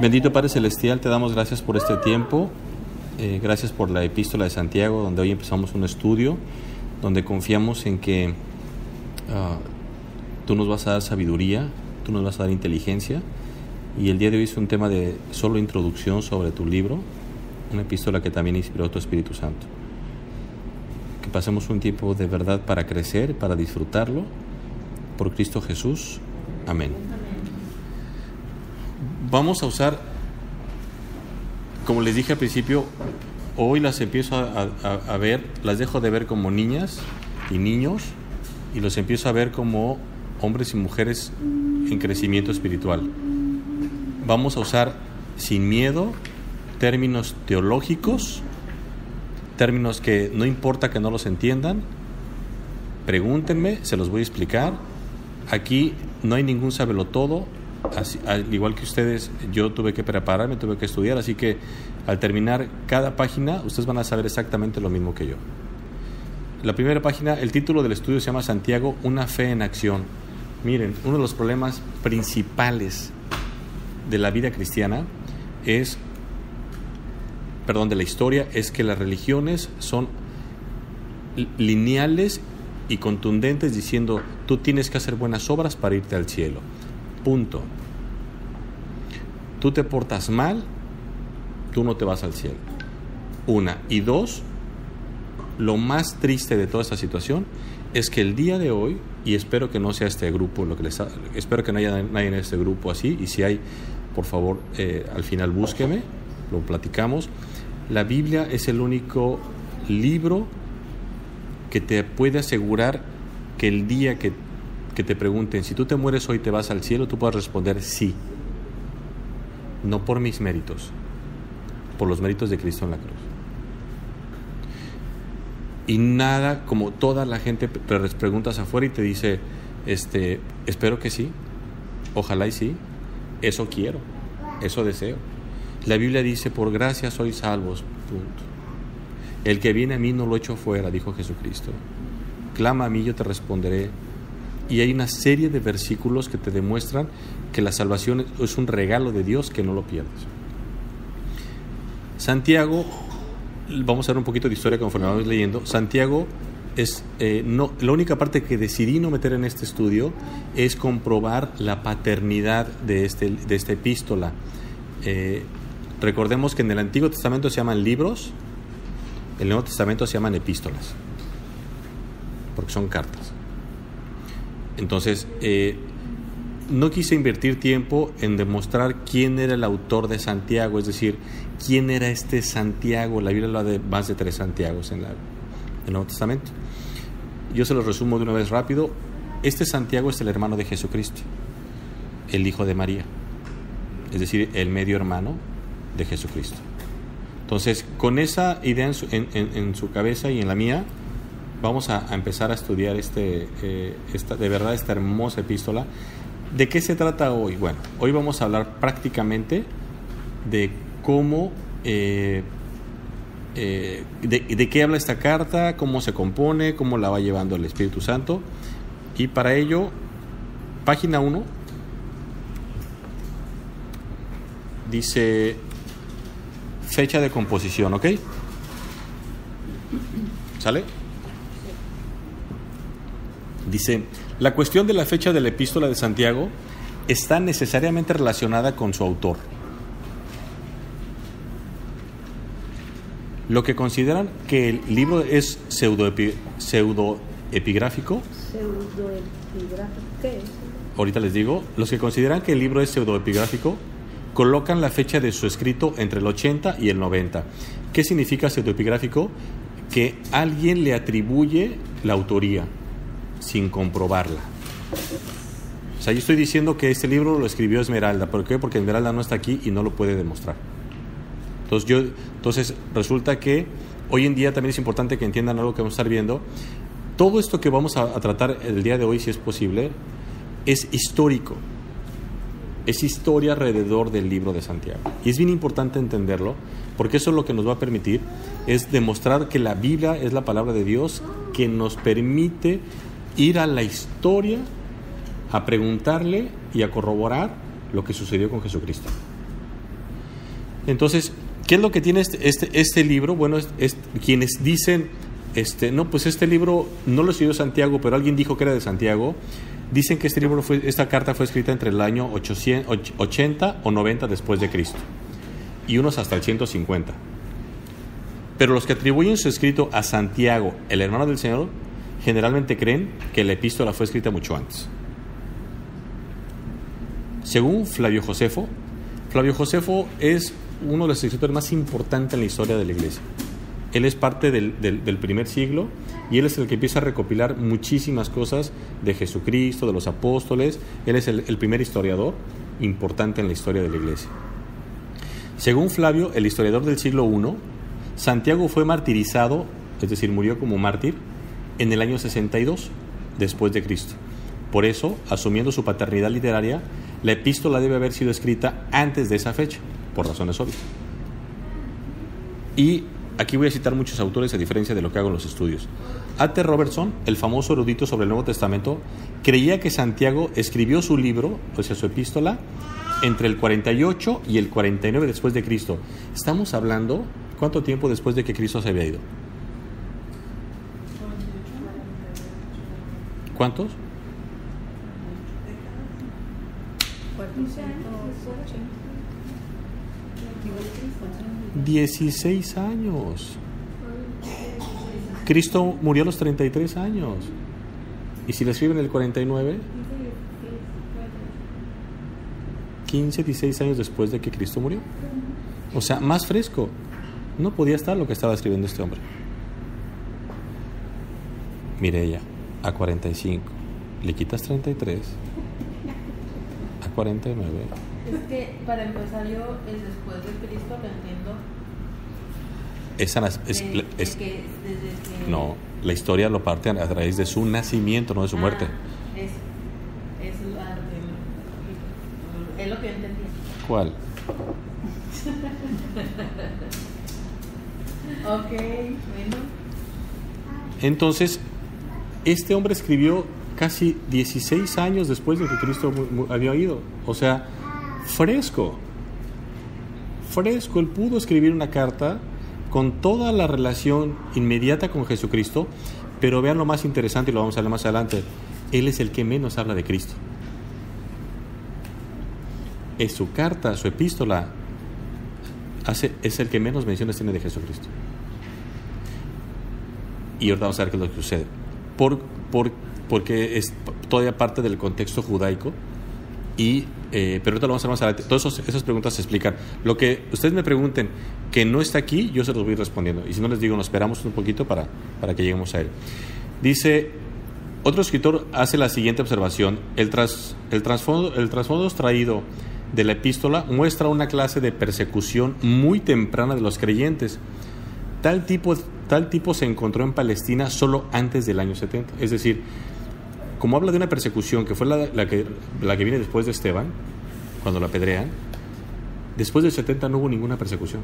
Bendito Padre Celestial, te damos gracias por este tiempo, gracias por la epístola de Santiago, donde hoy empezamos un estudio, donde confiamos en que tú nos vas a dar sabiduría, tú nos vas a dar inteligencia, y el día de hoy es un tema de solo introducción sobre tu libro, una epístola que también inspiró tu Espíritu Santo. Que pasemos un tiempo de verdad para crecer, para disfrutarlo, por Cristo Jesús. Amén. Vamos a usar, como les dije al principio, hoy las empiezo a ver, las dejo de ver como niñas y niños y los empiezo a ver como hombres y mujeres en crecimiento espiritual. Vamos a usar sin miedo términos teológicos, términos que no importa que no los entiendan, pregúntenme, se los voy a explicar. Aquí no hay ningún sabelotodo, así, al igual que ustedes, yo tuve que prepararme, tuve que estudiar, así que al terminar cada página, ustedes van a saber exactamente lo mismo que yo. La primera página, el título del estudio se llama Santiago, una fe en acción. Miren, uno de los problemas principales de la vida cristiana de la historia, es que las religiones son lineales y contundentes, diciendo tú tienes que hacer buenas obras para irte al cielo, punto. Tú te portas mal, tú no te vas al cielo. Una. Y dos, lo más triste de toda esta situación es que el día de hoy, y espero que no sea este grupo, espero que no haya nadie en este grupo así, y si hay, por favor, al final búsqueme, lo platicamos. La Biblia es el único libro que te puede asegurar que el día que te pregunten si tú te mueres hoy te vas al cielo, tú puedas responder sí. No por mis méritos, por los méritos de Cristo en la cruz. Y nada como toda la gente preguntas afuera y te dice, espero que sí, ojalá y sí, eso quiero, eso deseo. La Biblia dice, por gracia sois salvos, punto. El que viene a mí no lo echo fuera, dijo Jesucristo. Clama a mí, yo te responderé. Y hay una serie de versículos que te demuestran que la salvación es un regalo de Dios, que no lo pierdes. Santiago, vamos a ver un poquito de historia conforme vamos leyendo. Santiago es, la única parte que decidí no meter en este estudio es comprobar la paternidad de esta epístola. Recordemos que en el Antiguo Testamento se llaman libros, en el Nuevo Testamento se llaman epístolas, porque son cartas. Entonces, no quise invertir tiempo en demostrar quién era el autor de Santiago, es decir, quién era este Santiago. La Biblia habla de más de 3 Santiagos en el Nuevo Testamento. Yo se los resumo de una vez rápido. Este Santiago es el hermano de Jesucristo, el hijo de María, es decir, el medio hermano de Jesucristo. Entonces, con esa idea en su cabeza y en la mía, vamos a empezar a estudiar de verdad esta hermosa epístola. ¿De qué se trata hoy? Bueno, hoy vamos a hablar prácticamente de cómo, de qué habla esta carta, cómo se compone, cómo la va llevando el Espíritu Santo. Y para ello, página 1, dice fecha de composición, ¿ok? ¿Sale? Dice, la cuestión de la fecha de la epístola de Santiago está necesariamente relacionada con su autor. Lo que consideran que el libro es pseudoepigráfico. ¿Pseudoepigráfico? ¿Qué es? Ahorita les digo. Los que consideran que el libro es pseudoepigráfico colocan la fecha de su escrito entre el 80 y el 90. ¿Qué significa pseudoepigráfico? Que alguien le atribuye la autoría sin comprobarla. O sea, yo estoy diciendo que este libro lo escribió Esmeralda. ¿Por qué? Porque Esmeralda no está aquí y no lo puede demostrar. Entonces resulta que hoy en día también es importante que entiendan algo que vamos a estar viendo. Todo esto que vamos a tratar el día de hoy, si es posible, es histórico. Es historia alrededor del libro de Santiago. Y es bien importante entenderlo, porque eso es lo que nos va a permitir, es demostrar que la Biblia es la palabra de Dios, que nos permite ir a la historia, a preguntarle y a corroborar lo que sucedió con Jesucristo. Entonces, ¿qué es lo que tiene este libro? Bueno, quienes dicen, no, pues este libro no lo escribió Santiago, pero alguien dijo que era de Santiago, dicen que esta carta fue escrita entre el año 80 o 90 después de Cristo, y unos hasta el 150. Pero los que atribuyen su escrito a Santiago, el hermano del Señor, generalmente creen que la epístola fue escrita mucho antes. Según Flavio Josefo es uno de los escritores más importantes en la historia de la Iglesia. Él es parte del primer siglo y él es el que empieza a recopilar muchísimas cosas de Jesucristo, de los apóstoles. Él es el primer historiador importante en la historia de la Iglesia. Según Flavio, el historiador del siglo I, Santiago fue martirizado, es decir, murió como mártir, en el año 62 después de Cristo. Por eso, asumiendo su paternidad literaria, la epístola debe haber sido escrita antes de esa fecha, por razones obvias. Y aquí voy a citar muchos autores a diferencia de lo que hago en los estudios. A.T. Robertson, el famoso erudito sobre el Nuevo Testamento, creía que Santiago escribió su libro, o sea, su epístola, entre el 48 y el 49 después de Cristo. Estamos hablando, ¿cuánto tiempo después de que Cristo se había ido? ¿Cuántos? 16 años. Cristo murió a los 33 años. ¿Y si le escriben el 49? 15, 16 años después de que Cristo murió. O sea, más fresco. No podía estar lo que estaba escribiendo este hombre. Mireya, a 45. Le quitas 33. A 49. Es que para empezar yo el después de Cristo lo entiendo. No, la historia lo parte a través de su nacimiento, no de su muerte. Es lo que yo entendí. ¿Cuál? Ok, bueno. Entonces, este hombre escribió casi 16 años después de que Cristo había ido. O sea, fresco. Él pudo escribir una carta con toda la relación inmediata con Jesucristo, pero vean lo más interesante, y lo vamos a ver más adelante. Él es el que menos habla de Cristo. Es su carta, su epístola, es el que menos menciones tiene de Jesucristo. Y ahorita vamos a ver qué es lo que sucede. Porque es todavía parte del contexto judaico, pero ahorita lo vamos a ver más adelante. Todas esas preguntas se explican. Lo que ustedes me pregunten que no está aquí, yo se los voy respondiendo. Y si no les digo, nos esperamos un poquito para que lleguemos a él. Dice, otro escritor hace la siguiente observación. El trasfondo extraído de la epístola muestra una clase de persecución muy temprana de los creyentes. Tal tipo se encontró en Palestina solo antes del año 70. Es decir, como habla de una persecución que fue la que viene después de Esteban, cuando lo apedrean, después del 70 no hubo ninguna persecución.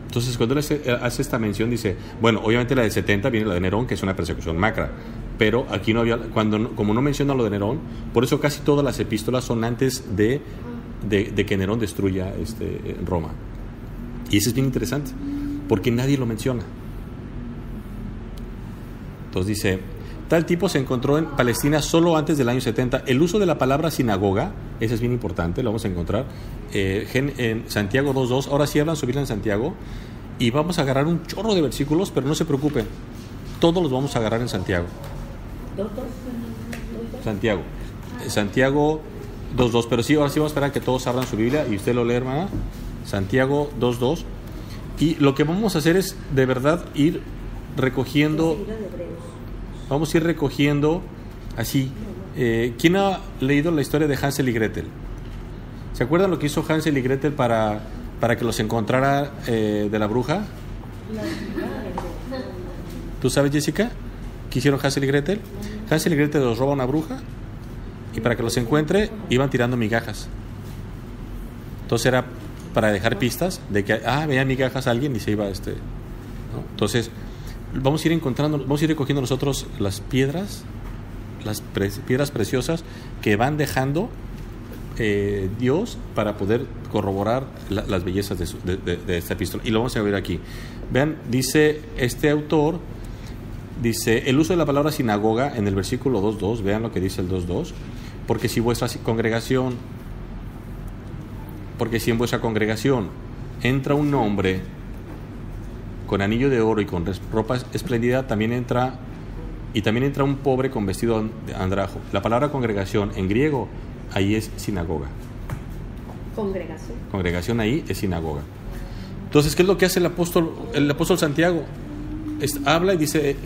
Entonces, cuando él hace esta mención, dice, bueno, obviamente la del 70 viene la de Nerón, que es una persecución macra, pero aquí no había, como no menciona lo de Nerón, por eso casi todas las epístolas son antes de que Nerón destruya Roma. Y eso es bien interesante, porque nadie lo menciona. Entonces dice, tal tipo se encontró en Palestina solo antes del año 70. El uso de la palabra sinagoga, ese es bien importante, lo vamos a encontrar en Santiago 2.2. Ahora sí hablan su Biblia en Santiago, y vamos a agarrar un chorro de versículos, pero no se preocupen, todos los vamos a agarrar en Santiago. Santiago 2.2, pero sí, ahora sí vamos a esperar que todos abran su Biblia y usted lo lee, hermana. Santiago 2.2. Y lo que vamos a hacer es de verdad ir recogiendo. Vamos a ir recogiendo así. ¿Quién ha leído la historia de Hansel y Gretel? ¿Se acuerdan lo que hizo Hansel y Gretel para que los encontrara de la bruja? ¿Tú sabes, Jessica? ¿Qué hicieron Hansel y Gretel? Hansel y Gretel los roba una bruja, y para que los encuentre iban tirando migajas. Entonces era para dejar pistas de que veía migajas a alguien y se iba ¿no? Entonces vamos a ir recogiendo nosotros las piedras preciosas que van dejando Dios para poder corroborar las bellezas de esta epístola. Y lo vamos a ver aquí. Vean, dice este autor, dice, el uso de la palabra sinagoga en el versículo 2.2, vean lo que dice el 2.2, porque si en vuestra congregación entra un hombre con anillo de oro y con ropa espléndida, también entra un pobre con vestido de andrajo. La palabra congregación en griego ahí es sinagoga. Congregación ahí es sinagoga. Entonces, ¿qué es lo que hace el apóstol Santiago? Habla y dice,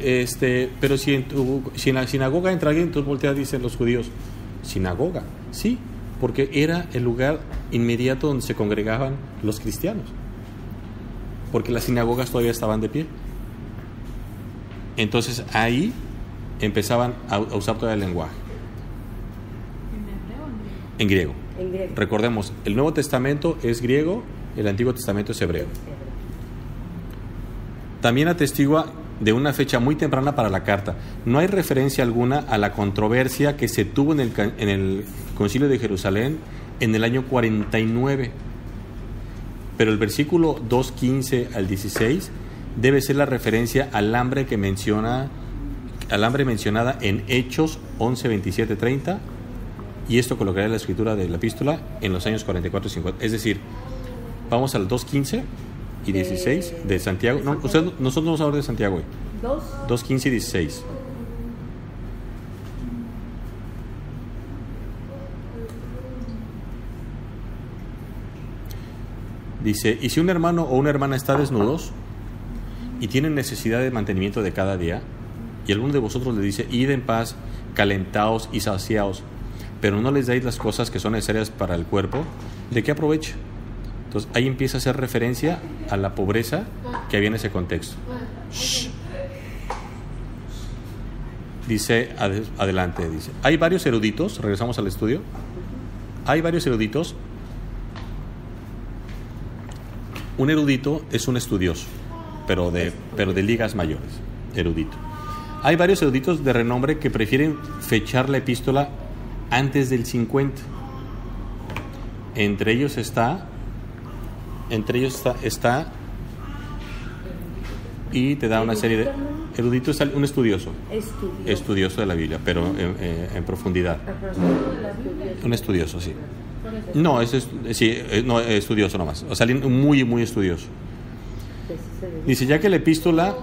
pero si en la sinagoga entra alguien, entonces voltea, dicen los judíos, sinagoga, sí, porque era el lugar inmediato donde se congregaban los cristianos, porque las sinagogas todavía estaban de pie. Entonces ahí empezaban a usar todavía el lenguaje. En griego. Recordemos, el Nuevo Testamento es griego, el Antiguo Testamento es hebreo. También atestigua de una fecha muy temprana para la carta. No hay referencia alguna a la controversia que se tuvo en el Concilio de Jerusalén en el año 49. Pero el versículo 2:15 al 16 debe ser la referencia al hambre mencionada en Hechos 11:27-30, y esto colocaría la escritura de la epístola en los años 44 y 50. Es decir, vamos al 2:15 y 16 de Santiago. No, nosotros vamos a hablar de Santiago hoy. 2:15 y 16. Dice, y si un hermano o una hermana está desnudos y tienen necesidad de mantenimiento de cada día, y alguno de vosotros le dice, id en paz, calentaos y saciaos, pero no les dais las cosas que son necesarias para el cuerpo, ¿de qué aprovecha? Entonces ahí empieza a hacer referencia a la pobreza que había en ese contexto. Dice, adelante, dice, hay varios eruditos, regresamos al estudio, hay varios eruditos. Un erudito es un estudioso, pero de ligas mayores, erudito. Hay varios eruditos de renombre que prefieren fechar la epístola antes del 50. Entre ellos está y te da una serie de erudito, es un estudioso de la Biblia, pero en profundidad. Un estudioso, sí. No, estudioso nomás, o sea, muy, muy estudioso. Dice, ya que la epístola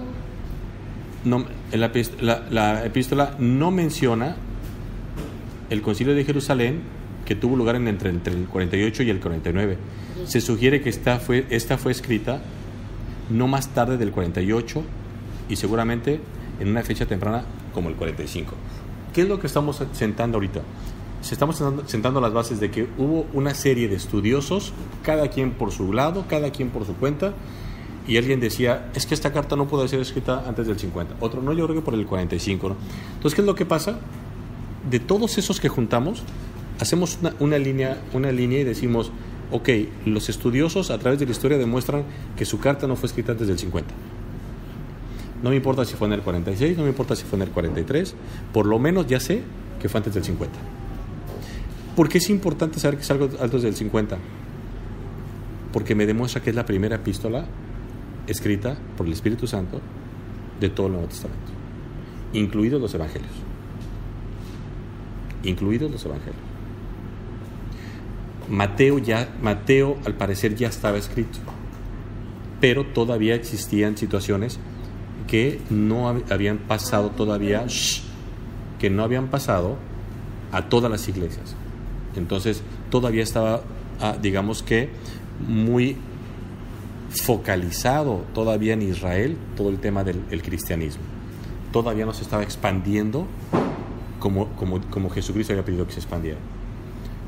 no menciona el Concilio de Jerusalén, que tuvo lugar entre el 48 y el 49, se sugiere que esta fue escrita no más tarde del 48 y seguramente en una fecha temprana como el 45. ¿Qué es lo que estamos sentando ahorita? Estamos sentando las bases de que hubo una serie de estudiosos, cada quien por su lado, cada quien por su cuenta, y alguien decía, es que esta carta no puede ser escrita antes del 50. Otro, no, yo creo que por el 45, ¿no? Entonces, ¿qué es lo que pasa? De todos esos que juntamos, hacemos una línea y decimos, ok, los estudiosos a través de la historia demuestran que su carta no fue escrita antes del 50. No me importa si fue en el 46, no me importa si fue en el 43, por lo menos ya sé que fue antes del 50. ¿Por qué es importante saber que es algo antes del 50? Porque me demuestra que es la primera epístola escrita por el Espíritu Santo de todo el Nuevo Testamento, incluidos los Evangelios. Mateo al parecer ya estaba escrito, pero todavía existían situaciones que no habían pasado todavía, que no habían pasado a todas las iglesias. Entonces todavía estaba, digamos que muy focalizado todavía en Israel todo el tema del cristianismo. Todavía no se estaba expandiendo como Jesucristo había pedido que se expandiera.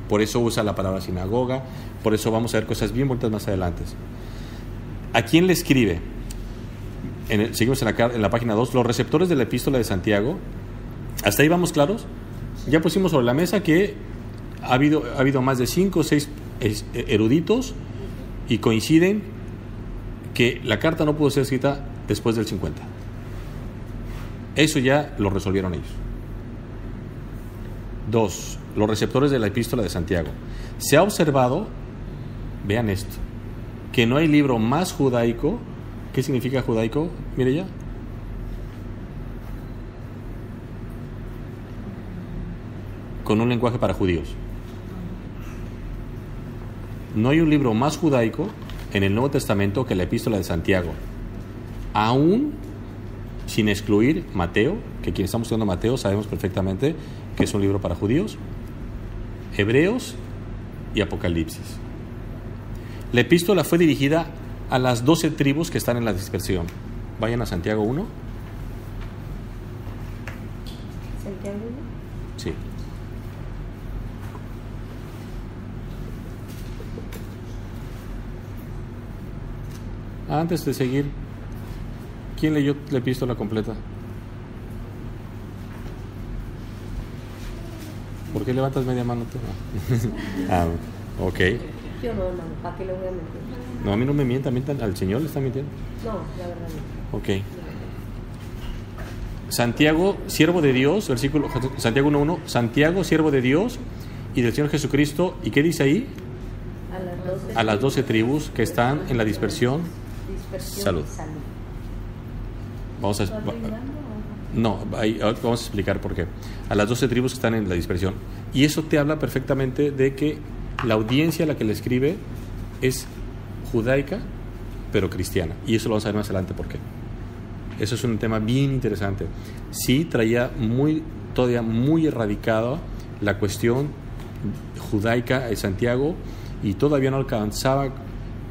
Por eso usa la palabra sinagoga, por eso vamos a ver cosas bien bonitas más adelante. ¿A quién le escribe? Seguimos en la página 2, los receptores de la epístola de Santiago. ¿Hasta ahí vamos claros? Ya pusimos sobre la mesa que ha habido más de 5 o 6 eruditos y coinciden que la carta no pudo ser escrita después del 50. Eso ya lo resolvieron ellos. 2. Los receptores de la epístola de Santiago. Se ha observado, vean esto, que no hay libro más judaico. ¿Qué significa judaico, Mireya? Con un lenguaje para judíos. No hay un libro más judaico en el Nuevo Testamento que la epístola de Santiago, aún sin excluir Mateo, que quien estamos estudiando Mateo sabemos perfectamente que es un libro para judíos, Hebreos y Apocalipsis. La epístola fue dirigida a las 12 tribus que están en la dispersión. Vayan a Santiago 1. ¿Santiago 1? Sí. Antes de seguir, ¿quién leyó la epístola completa? ¿Por qué levantas media mano tú? Ok. Yo no, hermano, ¿para qué le voy a mentir? No, a mí no me mientan, al Señor le está mintiendo. No, la verdad no. Ok. Santiago, siervo de Dios, versículo Santiago 1:1, Santiago, siervo de Dios y del Señor Jesucristo. ¿Y qué dice ahí? A las 12 tribus que están en la dispersión. Salud. Vamos a vamos a explicar por qué. A las 12 tribus que están en la dispersión. Y eso te habla perfectamente de que la audiencia a la que le escribe es judaica, pero cristiana. Y eso lo vamos a ver más adelante por qué. Eso es un tema bien interesante. Sí, traía todavía muy erradicada la cuestión judaica de Santiago y todavía no alcanzaba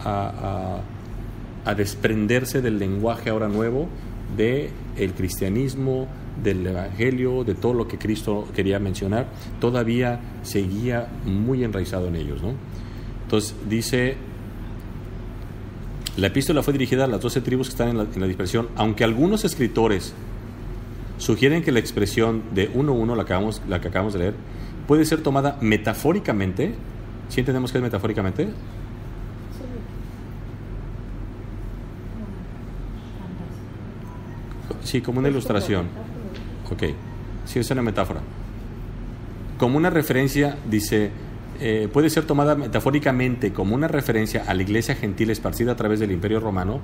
a desprenderse del lenguaje ahora nuevo del cristianismo, del evangelio, de todo lo que Cristo quería mencionar. Todavía seguía muy enraizado en ellos, ¿no? Entonces dice, la epístola fue dirigida a las 12 tribus que están en la dispersión, aunque algunos escritores sugieren que la expresión de 1:1, la que acabamos de leer, puede ser tomada metafóricamente. ¿Sí entendemos qué es metafóricamente? Sí, como una ilustración. Ok, sí, es una metáfora. Como una referencia, dice, puede ser tomada metafóricamente como una referencia a la iglesia gentil esparcida a través del Imperio Romano.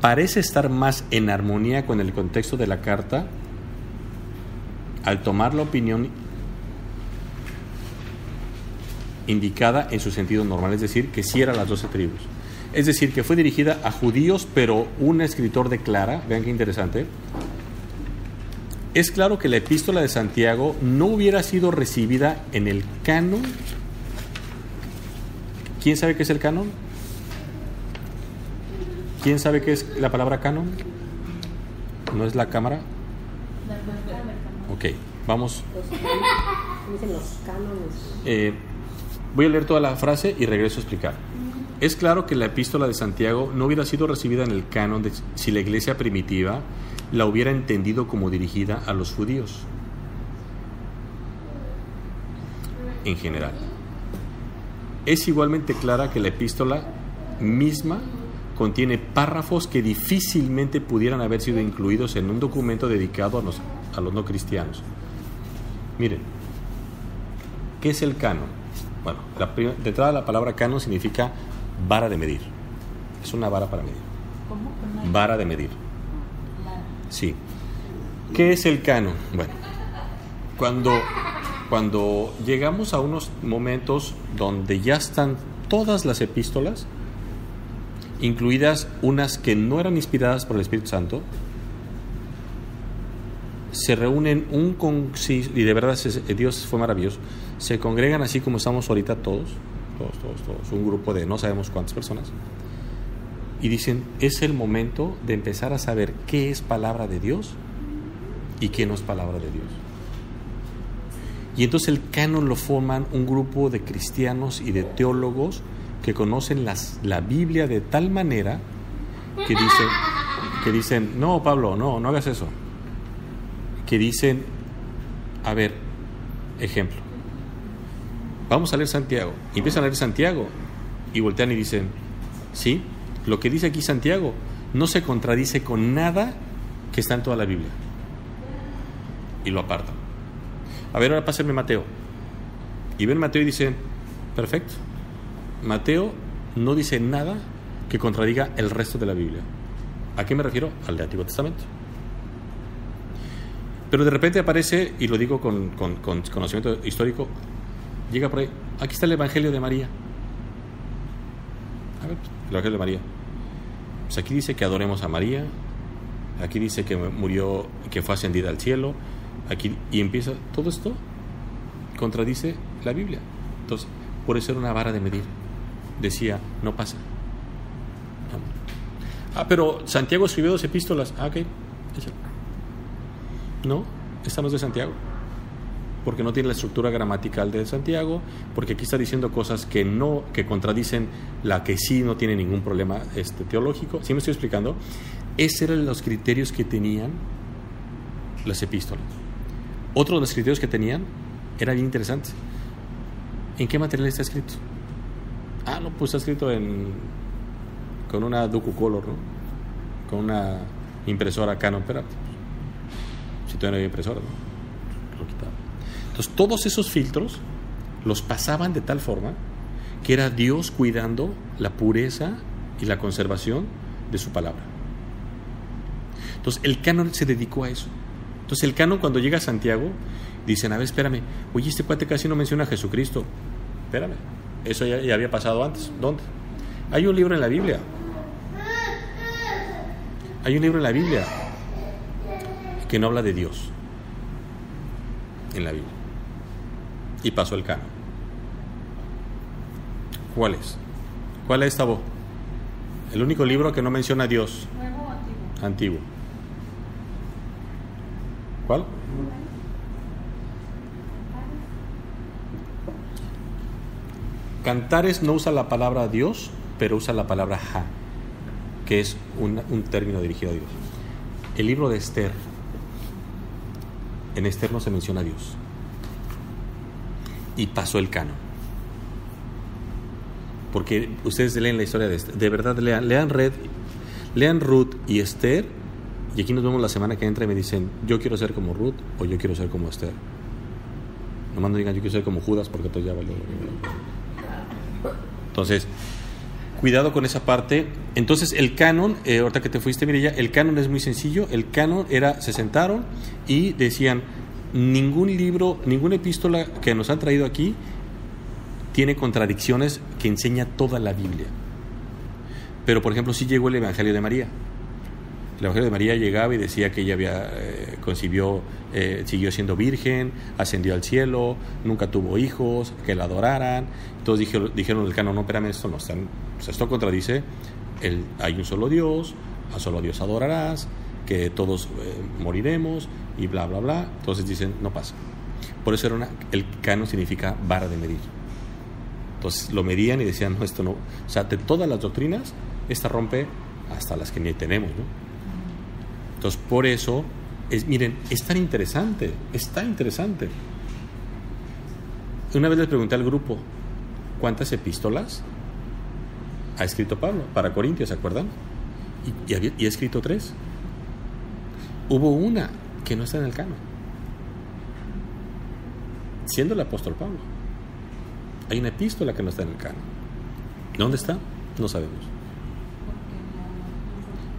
Parece estar más en armonía con el contexto de la carta al tomar la opinión indicada en su sentido normal, es decir, que sí era las 12 tribus. Es decir, que fue dirigida a judíos, pero un escritor declara, vean qué interesante, es claro que la epístola de Santiago no hubiera sido recibida en el canon. ¿Quién sabe qué es el canon? ¿Quién sabe qué es la palabra canon? ¿No es la cámara? Ok, vamos. Dicen los cánones. Voy a leer toda la frase y regreso a explicar. Es claro que la epístola de Santiago no hubiera sido recibida en el canon si la iglesia primitiva la hubiera entendido como dirigida a los judíos en general. Es igualmente clara que la epístola misma contiene párrafos que difícilmente pudieran haber sido incluidos en un documento dedicado a los no cristianos. Miren, ¿qué es el canon? Bueno, de entrada la palabra canon significa vara de medir. Es una vara para medir. ¿Cómo? Vara de medir. Sí. ¿Qué es el canon? Bueno, cuando llegamos a unos momentos donde ya están todas las epístolas, incluidas unas que no eran inspiradas por el Espíritu Santo, se reúnen un concilio, y de verdad Dios fue maravilloso, se congregan así como estamos ahorita todos, un grupo de no sabemos cuántas personas, y dicen, es el momento de empezar a saber qué es palabra de Dios y qué no es palabra de Dios. Y entonces el canon lo forman un grupo de cristianos y de teólogos que conocen la Biblia de tal manera que dicen, no, Pablo, no hagas eso. Que dicen, a ver, ejemplo, vamos a leer Santiago. Y empiezan a leer Santiago y voltean y dicen, sí, lo que dice aquí Santiago no se contradice con nada que está en toda la Biblia. Y lo apartan. A ver, ahora pásenme Mateo. Y ven Mateo y dicen, perfecto. Mateo no dice nada que contradiga el resto de la Biblia. ¿A qué me refiero? Al de Antiguo Testamento. Pero de repente aparece, y lo digo con conocimiento histórico, llega por ahí, aquí está el Evangelio de María. A ver, el Evangelio de María. Pues aquí dice que adoremos a María, aquí dice que murió, que fue ascendida al cielo, aquí, y empieza, todo esto contradice la Biblia. Entonces, por eso era una vara de medir. Decía, no pasa. Pero Santiago escribió 2 epístolas. Ok, échale. No, esta no es de Santiago, porque no tiene la estructura gramatical de Santiago, porque aquí está diciendo cosas que contradicen la que sí no tiene ningún problema teológico. ¿Sí me estoy explicando? Esos eran los criterios que tenían las epístolas. Otro de los criterios que tenían era bien interesante. ¿En qué material está escrito? No, pues está escrito con una DocuColor, ¿no? Con una impresora Canon, pero si todavía no había impresora, ¿no? Lo quitaba. Entonces todos esos filtros los pasaban de tal forma que era Dios cuidando la pureza y la conservación de su palabra. Entonces el canon se dedicó a eso. Entonces el canon, cuando llega a Santiago, dicen, a ver, espérame, oye, este cuate casi no menciona a Jesucristo. Espérame, eso ya había pasado antes. ¿Dónde? Hay un libro en la Biblia. Hay un libro en la Biblia que no habla de Dios en la Biblia. Y pasó el canon. ¿Cuál es? ¿Cuál es, Tabo? El único libro que no menciona a Dios. ¿Nuevo o antiguo? Antiguo. ¿Cuál? Cantares no usa la palabra Dios, pero usa la palabra Ja, que es un término dirigido a Dios. El libro de Esther, en Esther no se menciona a Dios. Y pasó el canon. Porque ustedes leen la historia de Esther. De verdad, lean Ruth y Esther. Y aquí nos vemos la semana que entra y me dicen, yo quiero ser como Ruth o yo quiero ser como Esther. Nomás no digan, yo quiero ser como Judas, porque todo ya valió. Entonces, cuidado con esa parte. Entonces el canon, ahorita que te fuiste, Mireya, el canon es muy sencillo. El canon era, se sentaron y decían, ningún libro, ninguna epístola que nos han traído aquí tiene contradicciones que enseña toda la Biblia. Pero por ejemplo, sí llegó el Evangelio de María. El Evangelio de María llegaba y decía que ella concibió, siguió siendo virgen, ascendió al cielo, nunca tuvo hijos, que la adoraran. Entonces dijeron el canon, no, espérame, esto no está, pues esto contradice, hay un solo Dios, a solo Dios adorarás, que todos moriremos y bla, bla, bla. Entonces dicen, no pasa. Por eso el canon significa vara de medir. Entonces lo medían y decían, no, esto no. O sea, de todas las doctrinas, esta rompe hasta las que ni tenemos, ¿no? Entonces, por eso, miren, es tan interesante, Una vez les pregunté al grupo, ¿cuántas epístolas ha escrito Pablo? Para Corintios, ¿se acuerdan? Y ha escrito 3. Hubo una que no está en el canon, siendo el apóstol Pablo. Hay una epístola que no está en el canon. ¿Dónde está? No sabemos.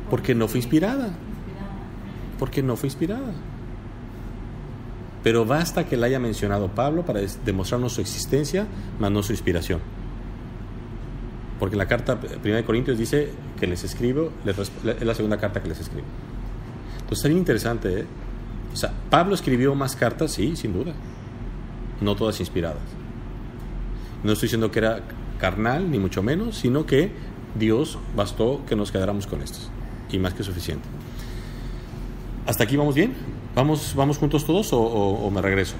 Porque no fue inspirada. Pero basta que la haya mencionado Pablo para demostrarnos su existencia, más no su inspiración. Porque en la carta 1 Corintios dice que les escribo, es la segunda carta que les escribo. Entonces es bien interesante, ¿eh? O sea, Pablo escribió más cartas, sí, sin duda. No todas inspiradas. No estoy diciendo que era carnal, ni mucho menos, sino que Dios bastó que nos quedáramos con estos. Y más que suficiente. ¿Hasta aquí vamos bien? ¿Vamos juntos todos o me regreso?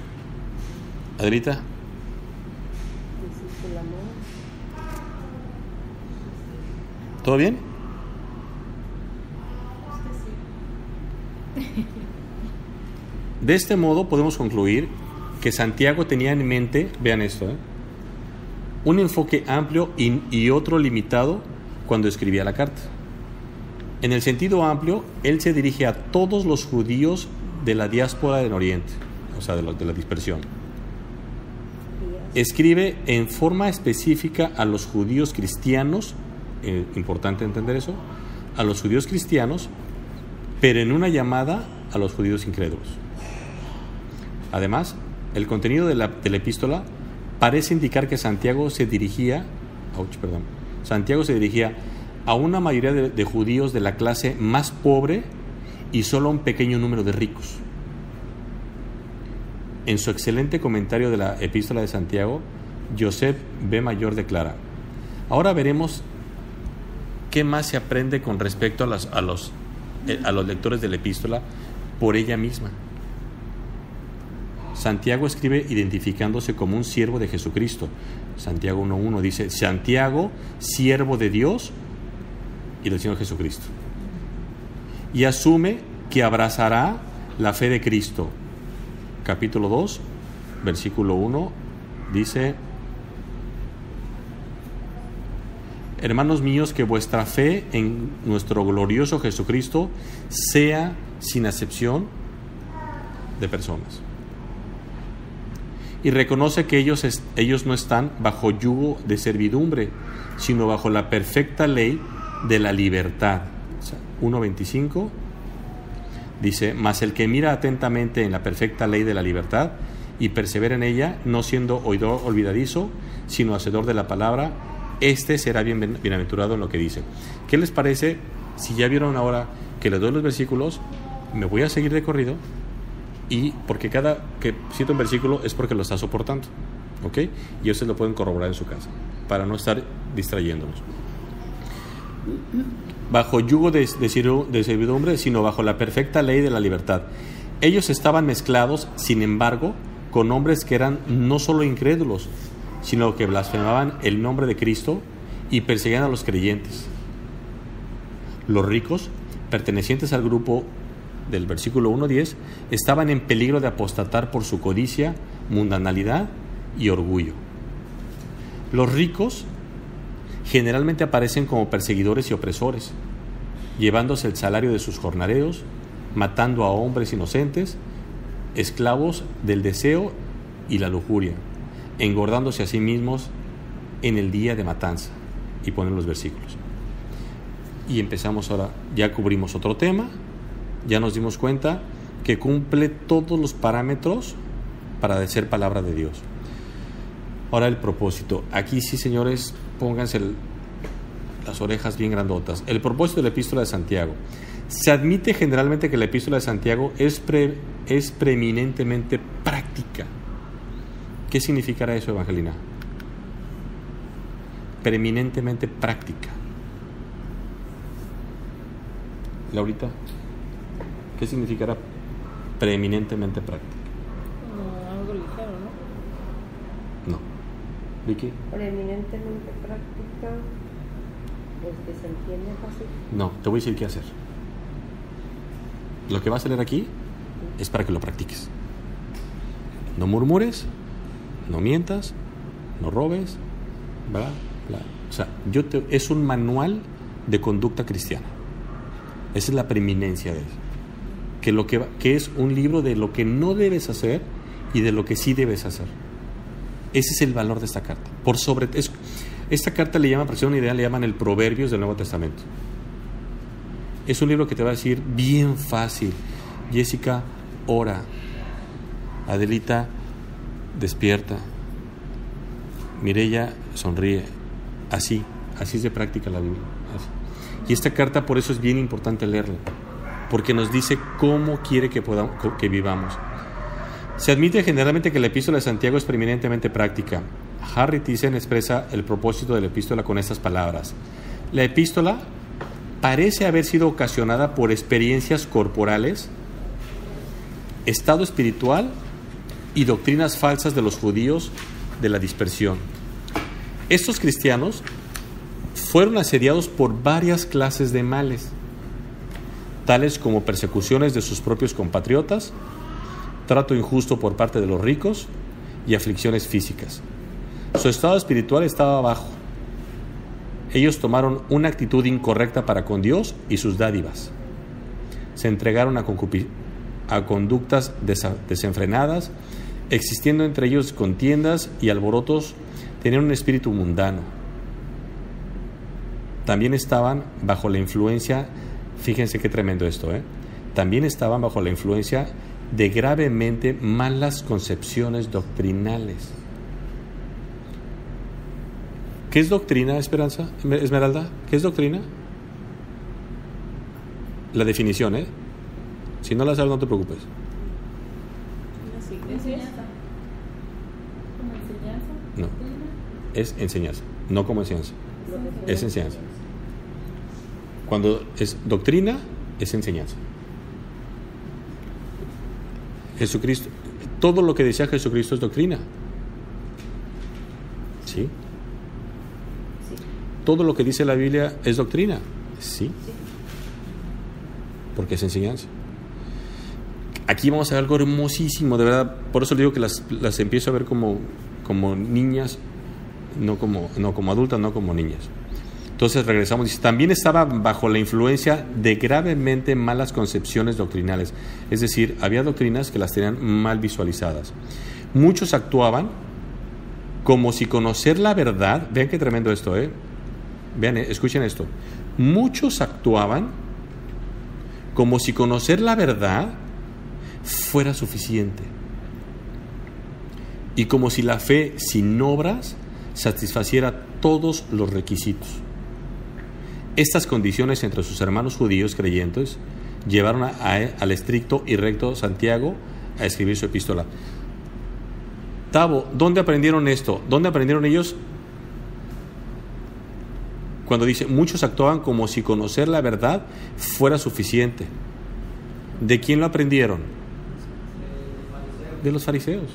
Adelita. ¿Todo bien? De este modo podemos concluir que Santiago tenía en mente, vean esto, un enfoque amplio y otro limitado cuando escribía la carta. En el sentido amplio, él se dirige a todos los judíos de la diáspora del Oriente, o sea, de la dispersión. Escribe en forma específica a los judíos cristianos, importante entender eso, a los judíos cristianos, pero en una llamada a los judíos incrédulos. Además, el contenido de la epístola parece indicar que Santiago se dirigía a una mayoría de judíos de la clase más pobre y solo a un pequeño número de ricos. En su excelente comentario de la epístola de Santiago, Joseph B. Mayor declara: ahora veremos qué más se aprende con respecto a los lectores de la epístola por ella misma. Santiago escribe identificándose como un siervo de Jesucristo. Santiago 1.1 dice: Santiago, siervo de Dios y del Señor Jesucristo. Y asume que abrazará la fe de Cristo. Capítulo 2, versículo 1, dice: hermanos míos, que vuestra fe en nuestro glorioso Jesucristo sea sin acepción de personas. Y reconoce que ellos no están bajo yugo de servidumbre, sino bajo la perfecta ley de la libertad. O sea, 1.25 dice: mas el que mira atentamente en la perfecta ley de la libertad y persevera en ella, no siendo oidor olvidadizo, sino hacedor de la palabra, este será bienaventurado en lo que dice. ¿Qué les parece si ya vieron ahora que les doy los versículos? Me voy a seguir de corrido, y porque cada que cito un versículo es porque lo está soportando, ¿ok? Y ustedes lo pueden corroborar en su casa para no estar distrayéndonos. Bajo yugo de servidumbre, sino bajo la perfecta ley de la libertad. Ellos estaban mezclados, sin embargo, con hombres que eran no solo incrédulos, sino que blasfemaban el nombre de Cristo y perseguían a los creyentes. Los ricos, pertenecientes al grupo del versículo 1.10, estaban en peligro de apostatar por su codicia, mundanalidad y orgullo. Los ricos generalmente aparecen como perseguidores y opresores, llevándose el salario de sus jornaleros, matando a hombres inocentes, esclavos del deseo y la lujuria, engordándose a sí mismos en el día de matanza. Y ponen los versículos. Y empezamos ahora, ya cubrimos otro tema, ya nos dimos cuenta que cumple todos los parámetros para ser palabra de Dios. Ahora el propósito. Aquí sí, señores, pónganse las orejas bien grandotas. El propósito de la epístola de Santiago. Se admite generalmente que la epístola de Santiago es preeminentemente práctica. ¿Qué significará eso, Evangelina? Preeminentemente práctica. Laurita, ¿qué significará preeminentemente práctica? Algo ligero, ¿no? No. ¿Vicky? Preeminentemente práctica, pues que se entiende fácil. No, te voy a decir qué hacer. Lo que vas a leer aquí es para que lo practiques. No murmures, no mientas, no robes, bla, bla. O sea, es un manual de conducta cristiana. Esa es la preeminencia de eso. Que es un libro de lo que no debes hacer y de lo que sí debes hacer. Ese es el valor de esta carta. Esta carta le llaman, para hacer una idea, le llaman el Proverbios del Nuevo Testamento. Es un libro que te va a decir bien fácil: Jessica, ora. Adelita, despierta. Mireya, sonríe. Así se practica la Biblia. Así. Y esta carta, por eso es bien importante leerla, porque nos dice cómo quiere que vivamos. Se admite generalmente que la epístola de Santiago es preeminentemente práctica. Harry Thyssen expresa el propósito de la epístola con estas palabras: la epístola parece haber sido ocasionada por experiencias corporales, estado espiritual y doctrinas falsas de los judíos de la dispersión. Estos cristianos fueron asediados por varias clases de males, tales como persecuciones de sus propios compatriotas, trato injusto por parte de los ricos y aflicciones físicas. Su estado espiritual estaba bajo. Ellos tomaron una actitud incorrecta para con Dios y sus dádivas. Se entregaron a a conductas desenfrenadas, existiendo entre ellos contiendas y alborotos, tenían un espíritu mundano. También estaban bajo la influencia, fíjense qué tremendo esto, también estaban bajo la influencia de gravemente malas concepciones doctrinales. ¿Qué es doctrina, Esperanza? Esmeralda, ¿qué es doctrina? La definición, Si no la sabes, no te preocupes. Enseñanza. ¿Como enseñanza? No, es enseñanza, no como enseñanza. Es enseñanza. Cuando es doctrina, es enseñanza. Jesucristo, todo lo que decía Jesucristo es doctrina. ¿Sí? Todo lo que dice la Biblia es doctrina. Sí. Porque es enseñanza. Aquí vamos a ver algo hermosísimo, de verdad. Por eso digo que las empiezo a ver como niñas, no como adultas, no como niñas. Entonces regresamos, dice, también estaba bajo la influencia de gravemente malas concepciones doctrinales. Es decir, había doctrinas que las tenían mal visualizadas. Muchos actuaban como si conocer la verdad, vean qué tremendo esto, vean, escuchen esto. Muchos actuaban como si conocer la verdad fuera suficiente. Y como si la fe sin obras satisfaciera todos los requisitos. Estas condiciones entre sus hermanos judíos creyentes llevaron al estricto y recto Santiago a escribir su epístola. Tavo, ¿dónde aprendieron esto? ¿Dónde aprendieron ellos? Cuando dice, muchos actuaban como si conocer la verdad fuera suficiente. ¿De quién lo aprendieron? De los fariseos.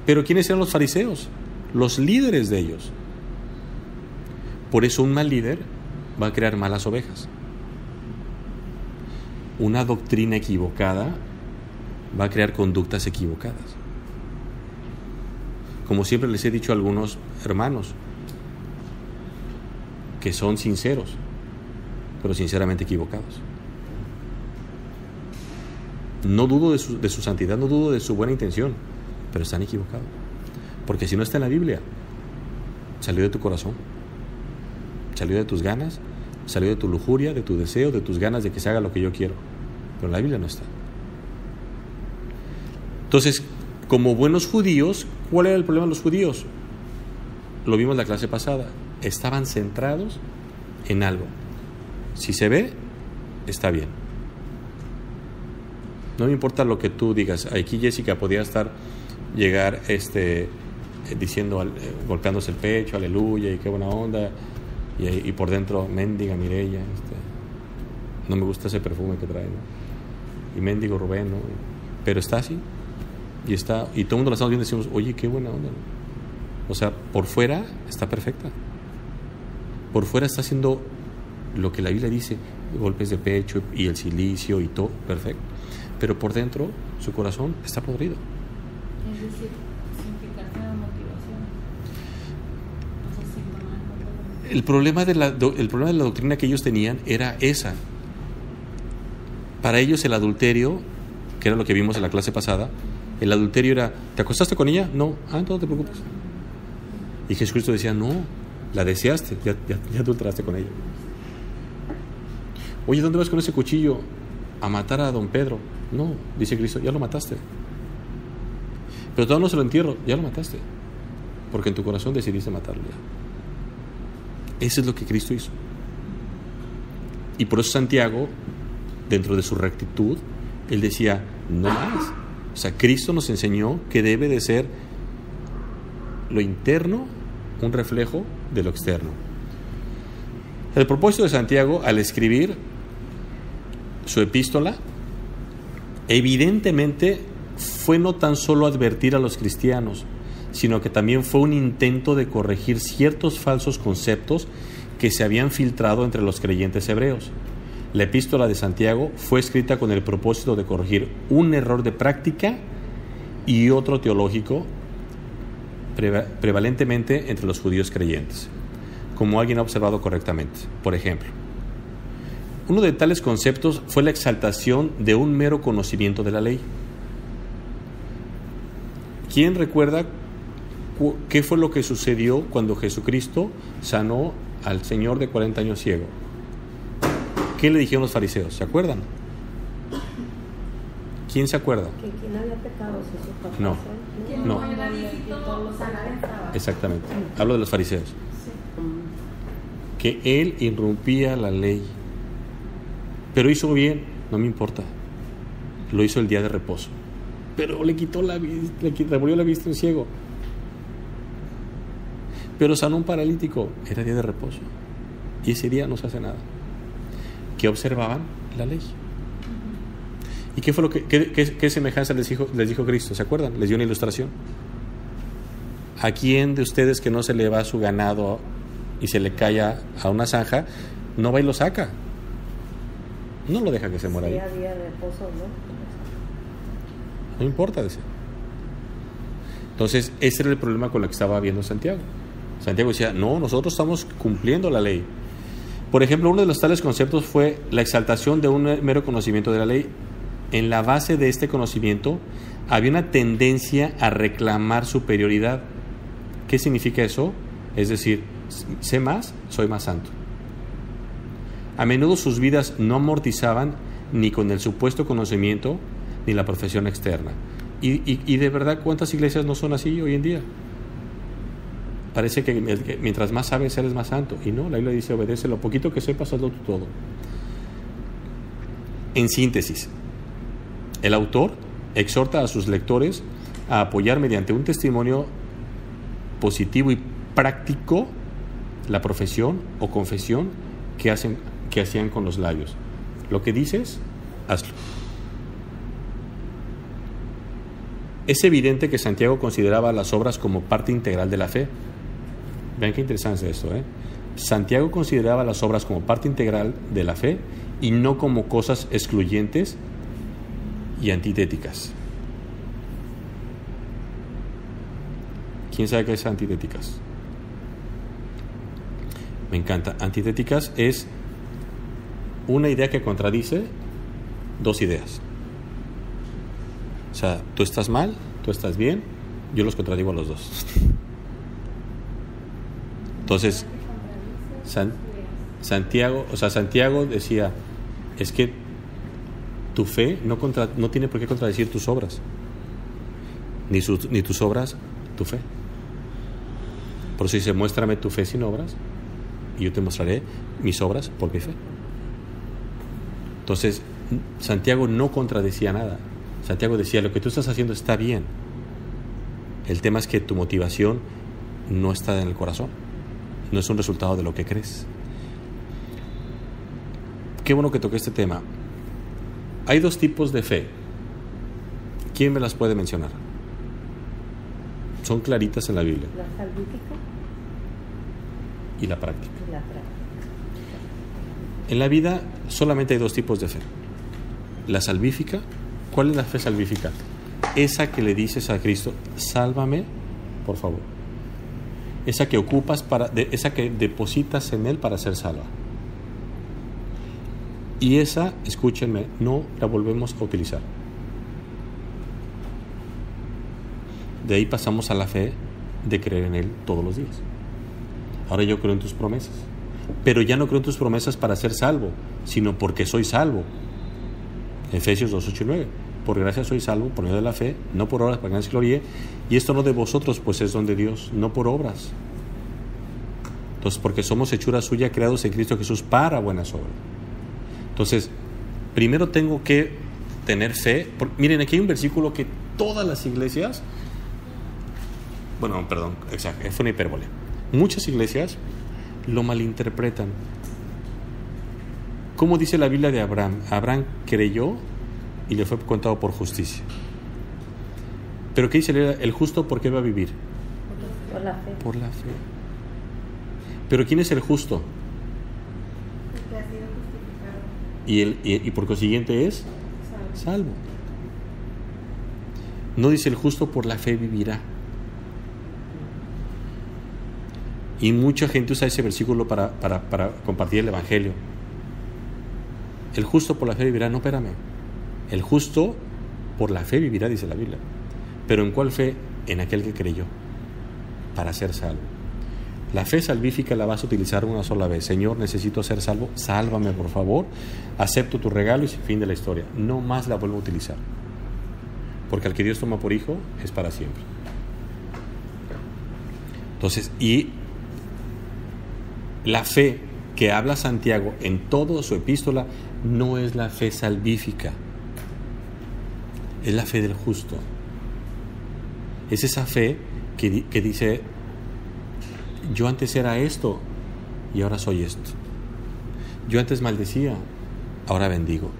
¿Pero quiénes eran los fariseos? Los líderes de ellos. Por eso un mal líder va a crear malas ovejas. Una doctrina equivocada va a crear conductas equivocadas. Como siempre les he dicho a algunos hermanos que son sinceros, pero sinceramente equivocados. No dudo de su santidad, no dudo de su buena intención, pero están equivocados. Porque si no está en la Biblia, salió de tu corazón, salió de tus ganas, salió de tu lujuria, de tu deseo, de tus ganas de que se haga lo que yo quiero. Pero en la Biblia no está. Entonces, como buenos judíos, ¿cuál era el problema de los judíos? Lo vimos en la clase pasada. Estaban centrados en algo. Si se ve, está bien. No me importa lo que tú digas. Aquí Jessica podía llegar diciendo, golpeándose el pecho, aleluya, y qué buena onda, y por dentro, mendiga Mireya, no me gusta ese perfume que trae, ¿no? Y mendigo Rubén, ¿no? Pero está así, y todo el mundo la estamos viendo y decimos, oye, qué buena onda, ¿no? O sea, por fuera está perfecta, por fuera está haciendo lo que la Biblia dice, golpes de pecho y el cilicio y todo, perfecto, pero por dentro su corazón está podrido. Es decir, sin fijarse en la motivación. El problema de la doctrina que ellos tenían era esa. Para ellos el adulterio, que era lo que vimos en la clase pasada, el adulterio era, ¿te acostaste con ella? No, no te preocupes. Y Jesucristo decía, no, la deseaste, ya adulteraste con ella. Oye, ¿dónde vas con ese cuchillo? A matar a don Pedro. No, dice Cristo, ya lo mataste. Pero todavía no se lo entierro, ya lo mataste. Porque en tu corazón decidiste matarlo ya. Eso es lo que Cristo hizo. Y por eso Santiago, dentro de su rectitud, él decía, no más. O sea, Cristo nos enseñó que debe de ser lo interno un reflejo de lo externo. El propósito de Santiago al escribir su epístola, evidentemente fue no tan solo advertir a los cristianos, sino que también fue un intento de corregir ciertos falsos conceptos que se habían filtrado entre los creyentes hebreos. La epístola de Santiago fue escrita con el propósito de corregir un error de práctica y otro teológico prevalentemente entre los judíos creyentes, como alguien ha observado correctamente. Por ejemplo, Uno de tales conceptos fue la exaltación de un mero conocimiento de la ley. ¿Quién recuerda qué fue lo que sucedió cuando Jesucristo sanó al señor de 40 años ciego? ¿Qué le dijeron los fariseos? ¿Se acuerdan? ¿Quién se acuerda? Que quien había pecado se supo. No. Que No. no era lícito sanar en sábado. Exactamente. Hablo de los fariseos. Sí. Que él irrumpía la ley. Pero hizo bien, no me importa. Lo hizo el día de reposo. Pero le quitó la vista, le devolvió la vista a un ciego. Pero sanó un paralítico, era día de reposo. Y ese día no se hace nada. ¿Qué observaban? La ley. ¿Y qué fue lo qué semejanza les dijo Cristo? ¿Se acuerdan? Les dio una ilustración. ¿A quién de ustedes que no se le va su ganado y se le cae a una zanja, no va y lo saca? No lo deja que se muera ahí. Sí, día de reposo, ¿no? No importa, decía. Entonces, ese era el problema con el que estaba viendo Santiago. Santiago decía, no, nosotros estamos cumpliendo la ley. Por ejemplo, uno de los tales conceptos fue la exaltación de un mero conocimiento de la ley. En la base de este conocimiento había una tendencia a reclamar superioridad. ¿Qué significa eso? Es decir, sé más, soy más santo. A menudo sus vidas no amortizaban ni con el supuesto conocimiento ni la profesión externa. Y de verdad, ¿cuántas iglesias no son así hoy en día? Parece que mientras más sabes, eres más santo. Y no, la Biblia dice, obedece lo poquito que sepas, hazlo tú todo. En síntesis, el autor exhorta a sus lectores a apoyar mediante un testimonio positivo y práctico la profesión o confesión que hacían con los labios. Lo que dices, hazlo. Es evidente que Santiago consideraba las obras como parte integral de la fe. Vean qué interesante es esto, ¿eh? Santiago consideraba las obras como parte integral de la fe y no como cosas excluyentes y antitéticas. ¿Quién sabe qué es antitéticas? Me encanta. Antitéticas es una idea que contradice dos ideas. O sea, tú estás mal, tú estás bien, yo los contradigo a los dos. Entonces, Santiago decía, es que tu fe no tiene por qué contradecir tus obras, ni tus obras, tu fe. Por eso dice, muéstrame tu fe sin obras, y yo te mostraré mis obras por mi fe. Entonces, Santiago no contradecía nada. Santiago decía, lo que tú estás haciendo está bien. El tema es que tu motivación no está en el corazón. No es un resultado de lo que crees. Qué bueno que toqué este tema. Hay dos tipos de fe. ¿Quién me las puede mencionar? Son claritas en la Biblia. La salvífica Y la práctica. y la práctica. En la vida solamente hay dos tipos de fe. La salvífica. ¿Cuál es la fe salvífica? Esa que le dices a Cristo, sálvame, por favor. Esa que ocupas esa que depositas en Él para ser salva. Y esa, escúchenme, no la volvemos a utilizar. De ahí pasamos a la fe de creer en Él todos los días. Ahora yo creo en tus promesas. Pero ya no creo en tus promesas para ser salvo, sino porque soy salvo. Efesios 2, 8 y 9. Por gracia soy salvo, por medio de la fe, no por obras para que nadie se gloríe. Y esto no de vosotros, pues es don de Dios, no por obras. Entonces, porque somos hechura suya, creados en Cristo Jesús para buenas obras. Entonces, primero tengo que tener fe. Miren, aquí hay un versículo que todas las iglesias, bueno, perdón, exacto, fue una hipérbole. Muchas iglesias lo malinterpretan. ¿Cómo dice la Biblia de Abraham? Abraham creyó y le fue contado por justicia. ¿Pero qué dice el justo? ¿Por qué va a vivir? Por la fe. Por la fe. ¿Pero quién es el justo? El que ha sido justificado. Y por consiguiente es salvo. No dice el justo por la fe vivirá. Y mucha gente usa ese versículo para compartir el Evangelio. el justo por la fe vivirá. No, espérame. El justo por la fe vivirá, dice la Biblia. ¿Pero en cuál fe? En aquel que creyó, para ser salvo. La fe salvífica la vas a utilizar una sola vez. Señor, necesito ser salvo, sálvame por favor, acepto tu regalo y fin de la historia. No más la vuelvo a utilizar. Porque al que Dios toma por hijo es para siempre. Entonces, y la fe que habla Santiago en toda su epístola no es la fe salvífica, es la fe del justo. Es esa fe que dice: yo antes era esto y ahora soy esto. Yo antes maldecía, ahora bendigo.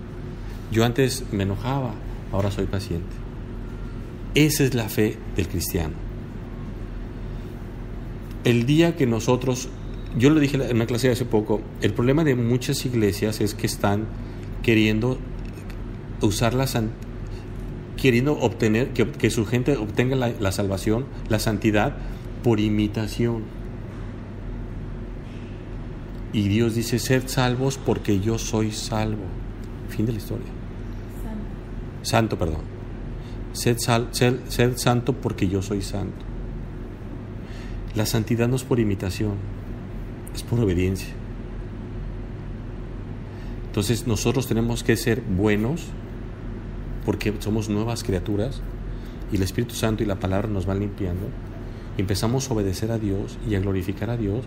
Yo antes me enojaba, ahora soy paciente. Esa es la fe del cristiano. El día que nosotros, yo lo dije en una clase hace poco, el problema de muchas iglesias es que están queriendo queriendo obtener, que su gente obtenga la salvación, la santidad, por imitación. Y Dios dice: sed salvos porque yo soy salvo. Fin de la historia. Santo, perdón. Sed santo porque yo soy santo. La santidad no es por imitación, es por obediencia. Entonces nosotros tenemos que ser buenos porque somos nuevas criaturas y el Espíritu Santo y la palabra nos van limpiando. Y empezamos a obedecer a Dios y a glorificar a Dios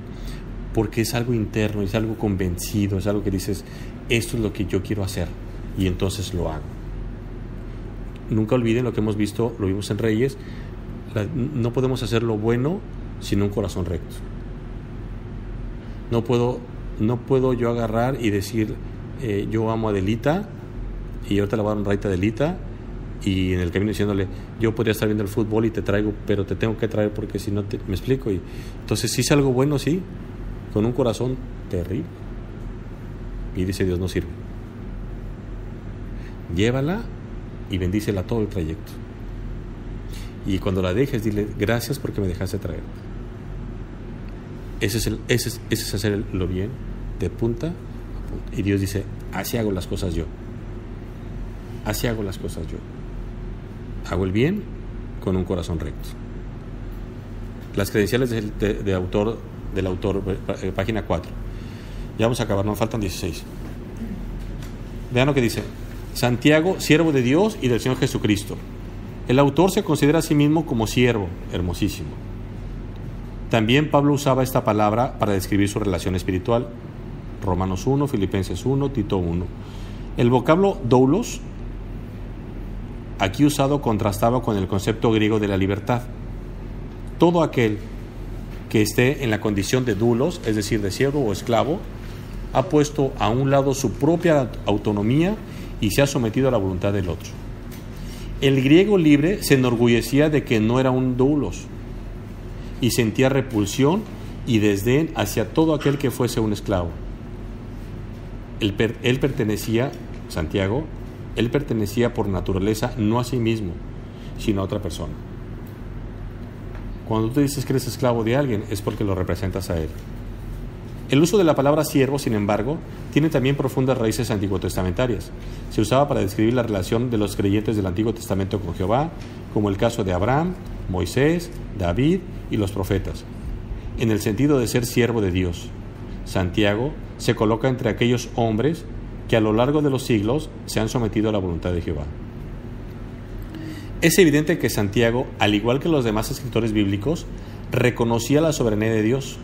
porque es algo interno, es algo convencido, es algo que dices: esto es lo que yo quiero hacer, y entonces lo hago. Nunca olviden lo que hemos visto, lo vimos en Reyes: no podemos hacer lo bueno sin un corazón recto. No puedo yo agarrar y decir: yo amo a Adelita y ahorita le voy a dar un raite a Adelita, y en el camino diciéndole: yo podría estar viendo el fútbol y te traigo, pero te tengo que traer porque si no me explico. Y entonces si es algo bueno, sí, con un corazón terrible, y dice Dios: no sirve. Llévala y bendícela todo el trayecto, y cuando la dejes dile: gracias porque me dejaste traer. Ese es hacer lo bien de punta a punta. Y Dios dice: así hago las cosas yo. Así hago las cosas yo. Hago el bien con un corazón recto. Las credenciales del autor, página 4. Ya vamos a acabar, nos faltan 16. Vean lo que dice: Santiago, siervo de Dios y del Señor Jesucristo. El autor se considera a sí mismo como siervo, hermosísimo. También Pablo usaba esta palabra para describir su relación espiritual. Romanos 1, Filipenses 1, Tito 1. El vocablo doulos, aquí usado, contrastaba con el concepto griego de la libertad. Todo aquel que esté en la condición de doulos, es decir, de siervo o esclavo, ha puesto a un lado su propia autonomía y se ha sometido a la voluntad del otro. El griego libre se enorgullecía de que no era un doulos y sentía repulsión y desdén hacia todo aquel que fuese un esclavo. Él pertenecía, Santiago, él pertenecía por naturaleza no a sí mismo, sino a otra persona. Cuando tú dices que eres esclavo de alguien, es porque lo representas a él. El uso de la palabra siervo, sin embargo, tiene también profundas raíces antiguotestamentarias. Se usaba para describir la relación de los creyentes del Antiguo Testamento con Jehová, como el caso de Abraham, Moisés, David y los profetas. En el sentido de ser siervo de Dios, Santiago se coloca entre aquellos hombres que a lo largo de los siglos se han sometido a la voluntad de Jehová. Es evidente que Santiago, al igual que los demás escritores bíblicos, reconocía la soberanía de Dios.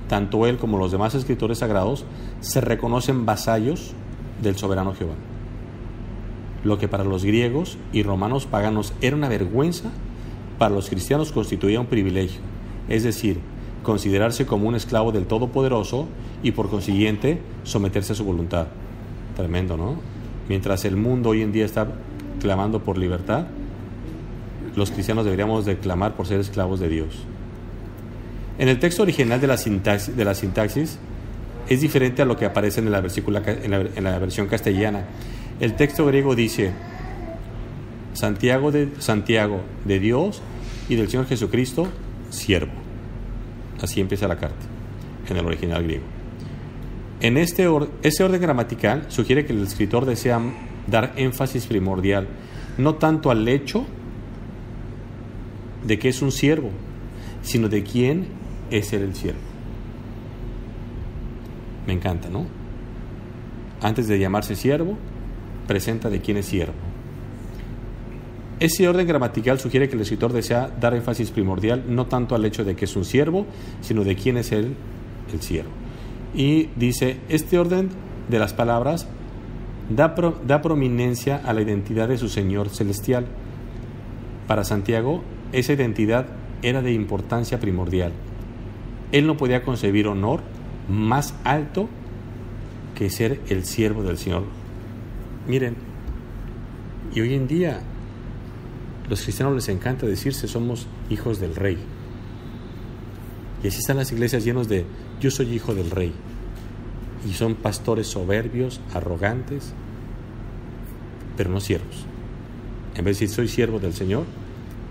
Tanto él como los demás escritores sagrados se reconocen vasallos del soberano Jehová. Lo que para los griegos y romanos paganos era una vergüenza, para los cristianos constituía un privilegio, es decir, considerarse como un esclavo del Todopoderoso y por consiguiente someterse a su voluntad. Tremendo, ¿no? Mientras el mundo hoy en día está clamando por libertad, los cristianos deberíamos de clamar por ser esclavos de Dios. En el texto original de la sintaxis es diferente a lo que aparece en la versión castellana. El texto griego dice: Santiago de Dios y del Señor Jesucristo, siervo. Así empieza la carta en el original griego. En este orden gramatical sugiere que el escritor desea dar énfasis primordial, no tanto al hecho de que es un siervo, sino de quién es él el siervo. Me encanta, ¿no? Antes de llamarse siervo, presenta de quién es siervo. Ese orden gramatical sugiere que el escritor desea dar énfasis primordial no tanto al hecho de que es un siervo, sino de quién es él el siervo. Y dice, este orden de las palabras da prominencia a la identidad de su Señor celestial. Para Santiago, esa identidad era de importancia primordial. Él no podía concebir honor más alto que ser el siervo del Señor. Miren, y hoy en día los cristianos les encanta decirse somos hijos del rey. Y así están las iglesias llenos de yo soy hijo del rey. Y son pastores soberbios, arrogantes, pero no siervos. En vez de decir soy siervo del Señor,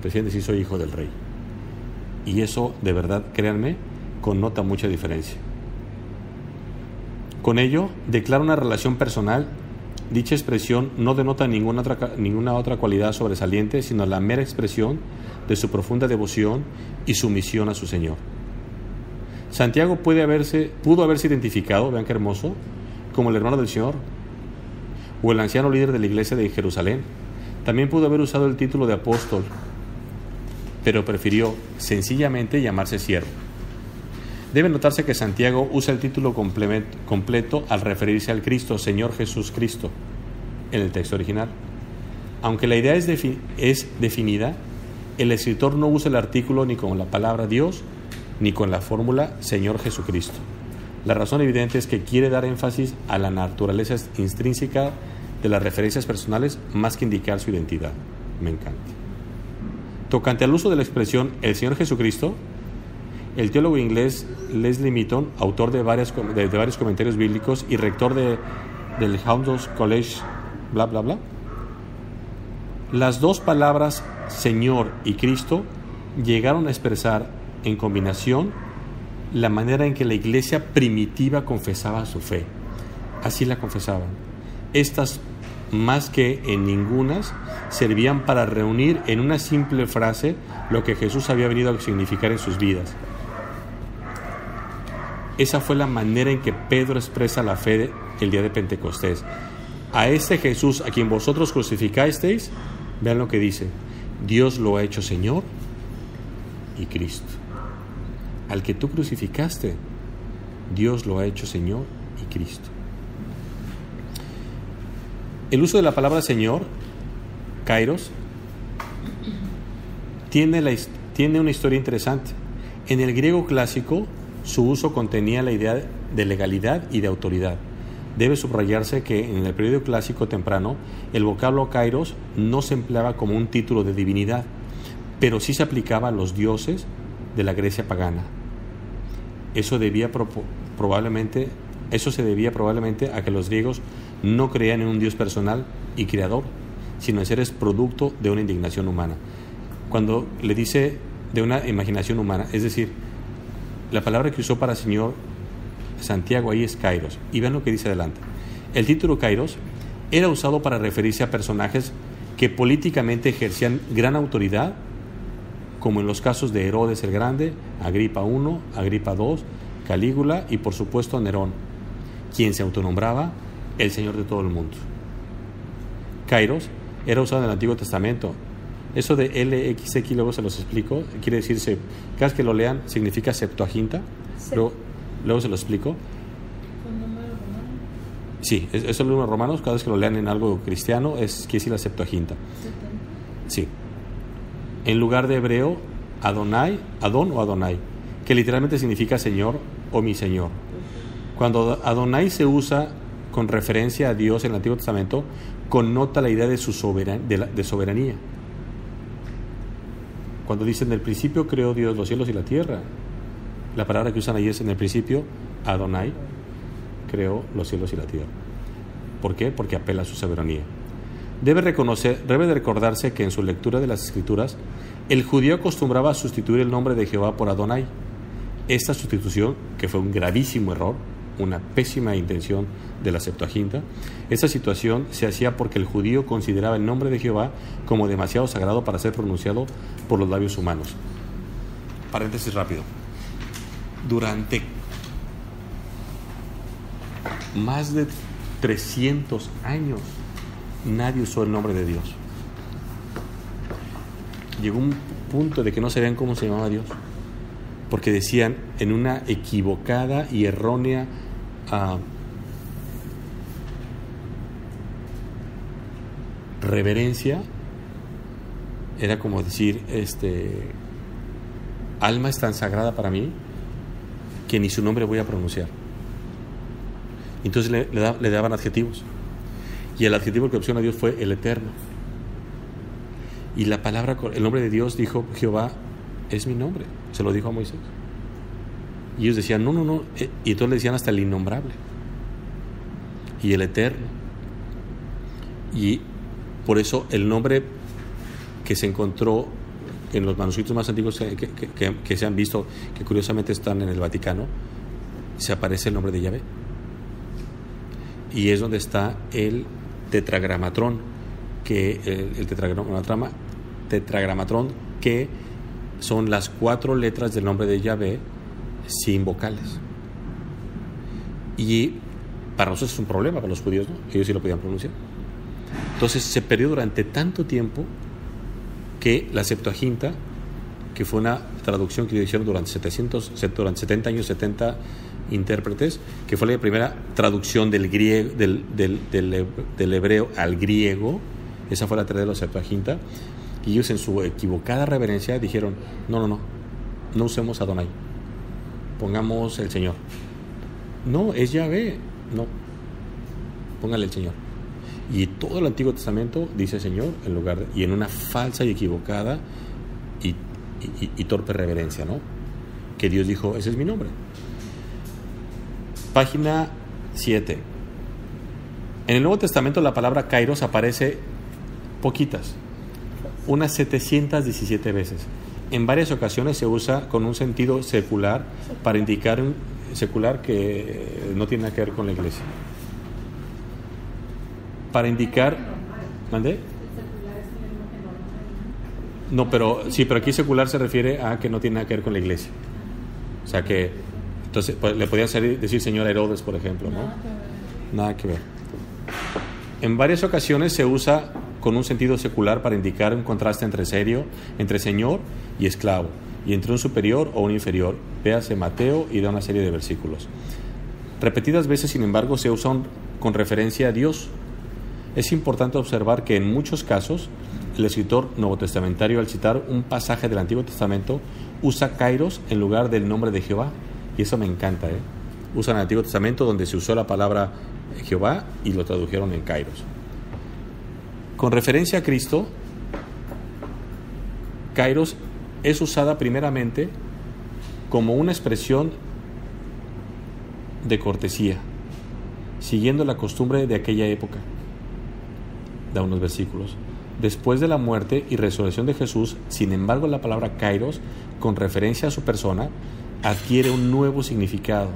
prefieren decir soy hijo del rey. Y eso, de verdad, créanme, connota mucha diferencia. Con ello, declara una relación personal. Dicha expresión no denota ninguna otra cualidad sobresaliente, sino la mera expresión de su profunda devoción y sumisión a su Señor. Santiago pudo haberse identificado, vean qué hermoso, como el hermano del Señor o el anciano líder de la iglesia de Jerusalén. También pudo haber usado el título de apóstol, pero prefirió sencillamente llamarse siervo. Debe notarse que Santiago usa el título completo al referirse al Cristo, Señor Jesús Cristo, en el texto original. Aunque la idea es definida, el escritor no usa el artículo ni con la palabra Dios, ni con la fórmula Señor Jesucristo. La razón evidente es que quiere dar énfasis a la naturaleza intrínseca de las referencias personales más que indicar su identidad. Me encanta. Tocante al uso de la expresión el Señor Jesucristo, el teólogo inglés Leslie Mitton, autor de varios comentarios bíblicos y rector del House College, bla, bla, bla, las dos palabras Señor y Cristo llegaron a expresar en combinación la manera en que la iglesia primitiva confesaba su fe. Así la confesaban. Estas, más que en ningunas, servían para reunir en una simple frase lo que Jesús había venido a significar en sus vidas. Esa fue la manera en que Pedro expresa la fe el día de Pentecostés. A este Jesús a quien vosotros crucificasteis, vean lo que dice, Dios lo ha hecho Señor y Cristo. Al que tú crucificaste, Dios lo ha hecho Señor y Cristo. El uso de la palabra Señor, Kairos, tiene una historia interesante. En el griego clásico, su uso contenía la idea de legalidad y de autoridad. Debe subrayarse que en el periodo clásico temprano, el vocablo Kairos no se empleaba como un título de divinidad, pero sí se aplicaba a los dioses de la Grecia pagana. Eso se debía probablemente a que los griegos no creían en un Dios personal y creador, sino en seres producto de una indignación humana. Cuando le dice de una imaginación humana, es decir, la palabra que usó para Señor Santiago ahí es Kairos. Y vean lo que dice adelante. El título Kairos era usado para referirse a personajes que políticamente ejercían gran autoridad, como en los casos de Herodes el Grande, Agripa I, Agripa II, Calígula y por supuesto Nerón, quien se autonombraba el Señor de todo el mundo. Kairos era usado en el Antiguo Testamento. Eso de LXX, luego se los explico, quiere decirse, cada vez que lo lean significa Septuaginta, sí. Luego se lo explico. ¿Con números romanos? Sí, eso es el número romanos, cada vez que lo lean en algo cristiano quiere decir la Septuaginta. Sí. En lugar de hebreo, Adón o Adonai, que literalmente significa Señor o mi Señor. Cuando Adonai se usa con referencia a Dios en el Antiguo Testamento, connota la idea de su soberanía. Cuando dicen, en el principio creó Dios los cielos y la tierra, la palabra que usan ahí es, en el principio, Adonai creó los cielos y la tierra. ¿Por qué? Porque apela a su soberanía. Debe de recordarse que en su lectura de las Escrituras, el judío acostumbraba a sustituir el nombre de Jehová por Adonai. Esta sustitución, que fue un gravísimo error, una pésima intención de la Septuaginta. Esta situación se hacía porque el judío consideraba el nombre de Jehová como demasiado sagrado para ser pronunciado por los labios humanos. Paréntesis rápido. Durante más de 300 años nadie usó el nombre de Dios. Llegó un punto de que no sabían cómo se llamaba Dios, porque decían en una equivocada y errónea reverencia. Era como decir, alma es tan sagrada para mí que ni su nombre voy a pronunciar. Entonces le daban adjetivos, y el adjetivo que opcionó a Dios fue el Eterno. Y la palabra, el nombre de Dios, dijo Jehová es mi nombre, se lo dijo a Moisés. Y ellos decían no, y entonces le decían hasta el innombrable y el Eterno. Y por eso el nombre que se encontró en los manuscritos más antiguos que se han visto, que curiosamente están en el Vaticano, se aparece el nombre de Yahvé, y es donde está el tetragramatrón, que el tetragramatrón, que son las 4 letras del nombre de Yahvé sin vocales. Y para nosotros es un problema, para los judíos no, ellos sí lo podían pronunciar. Entonces se perdió durante tanto tiempo que la Septuaginta, que fue una traducción que hicieron durante 70 años, 70 intérpretes, que fue la primera traducción del griego, del hebreo al griego. Esa fue la tarea de la Septuaginta, y ellos en su equivocada reverencia dijeron no usemos Adonai, pongamos el Señor. No, es Yahvé, no, póngale el Señor. Y todo el Antiguo Testamento dice Señor en lugar de, y en una falsa y equivocada y torpe reverencia, ¿no? Que Dios dijo, ese es mi nombre. Página 7. En el Nuevo Testamento la palabra Kairos aparece poquitas, unas 717 veces. En varias ocasiones se usa con un sentido secular para indicar un secular que no tiene nada que ver con la iglesia. Para indicar, ¿mandé? No, pero sí, pero aquí secular se refiere a que no tiene nada que ver con la iglesia. O sea que, entonces, pues, le podían decir señor Herodes, por ejemplo, ¿no? Nada que ver. En varias ocasiones se usa con un sentido secular para indicar un contraste entre señor y esclavo, y entre un superior o un inferior. Véase Mateo y da una serie de versículos. Repetidas veces, sin embargo, se usan con referencia a Dios. Es importante observar que en muchos casos el escritor novotestamentario, al citar un pasaje del Antiguo Testamento, usa Kairos en lugar del nombre de Jehová, y eso me encanta, Usan el Antiguo Testamento donde se usó la palabra Jehová y lo tradujeron en Kairos. Con referencia a Cristo, Kairos es usada primeramente como una expresión de cortesía, siguiendo la costumbre de aquella época. Da unos versículos. Después de la muerte y resurrección de Jesús, sin embargo, la palabra Kairos, con referencia a su persona, adquiere un nuevo significado.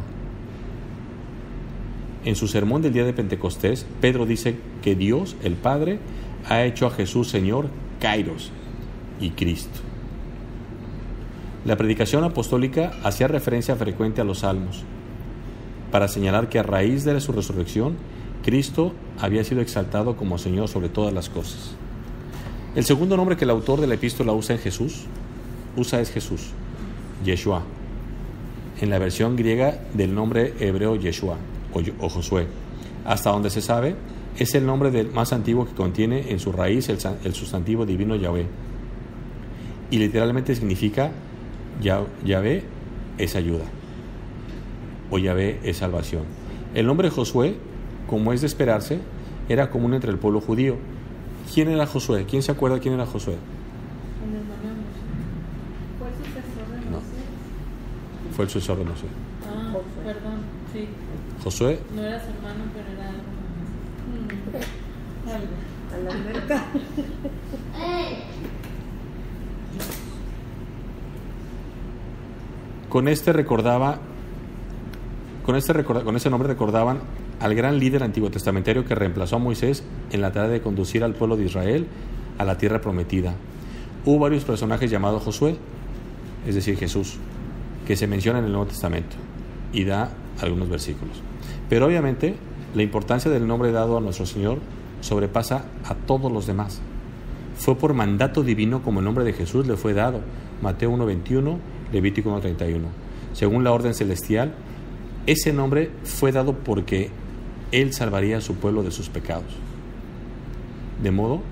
En su sermón del día de Pentecostés, Pedro dice que Dios, el Padre, ha hecho a Jesús Señor, Kairos y Cristo. La predicación apostólica hacía referencia frecuente a los salmos, para señalar que a raíz de su resurrección, Cristo había sido exaltado como Señor sobre todas las cosas. El segundo nombre que el autor de la epístola usa es Jesús, Yeshua, en la versión griega del nombre hebreo Yeshua o Josué. Hasta donde se sabe, es el nombre más antiguo que contiene en su raíz el sustantivo divino Yahvé, y literalmente significa Yahvé es ayuda, o Yahvé es salvación. El nombre Josué, como es de esperarse, era común entre el pueblo judío. ¿Quién era Josué? ¿Quién se acuerda quién era Josué? El hermano de Moisés. ¿Fue el sucesor de Moisés? No. Fue el sucesor de Moisés. Ah, perdón, sí. Josué. No era su hermano, pero era algo. A la alberca. Con este recordaba con ese nombre recordaban al gran líder antiguo testamentario que reemplazó a Moisés en la tarea de conducir al pueblo de Israel a la tierra prometida. Hubo varios personajes llamados Josué, es decir, Jesús, que se mencionan en el Nuevo Testamento y da algunos versículos. Pero obviamente la importancia del nombre dado a nuestro Señor sobrepasa a todos los demás. Fue por mandato divino como el nombre de Jesús le fue dado. Mateo 1:21, Levítico 1:31. Según la orden celestial, ese nombre fue dado porque Él salvaría a su pueblo de sus pecados. De modo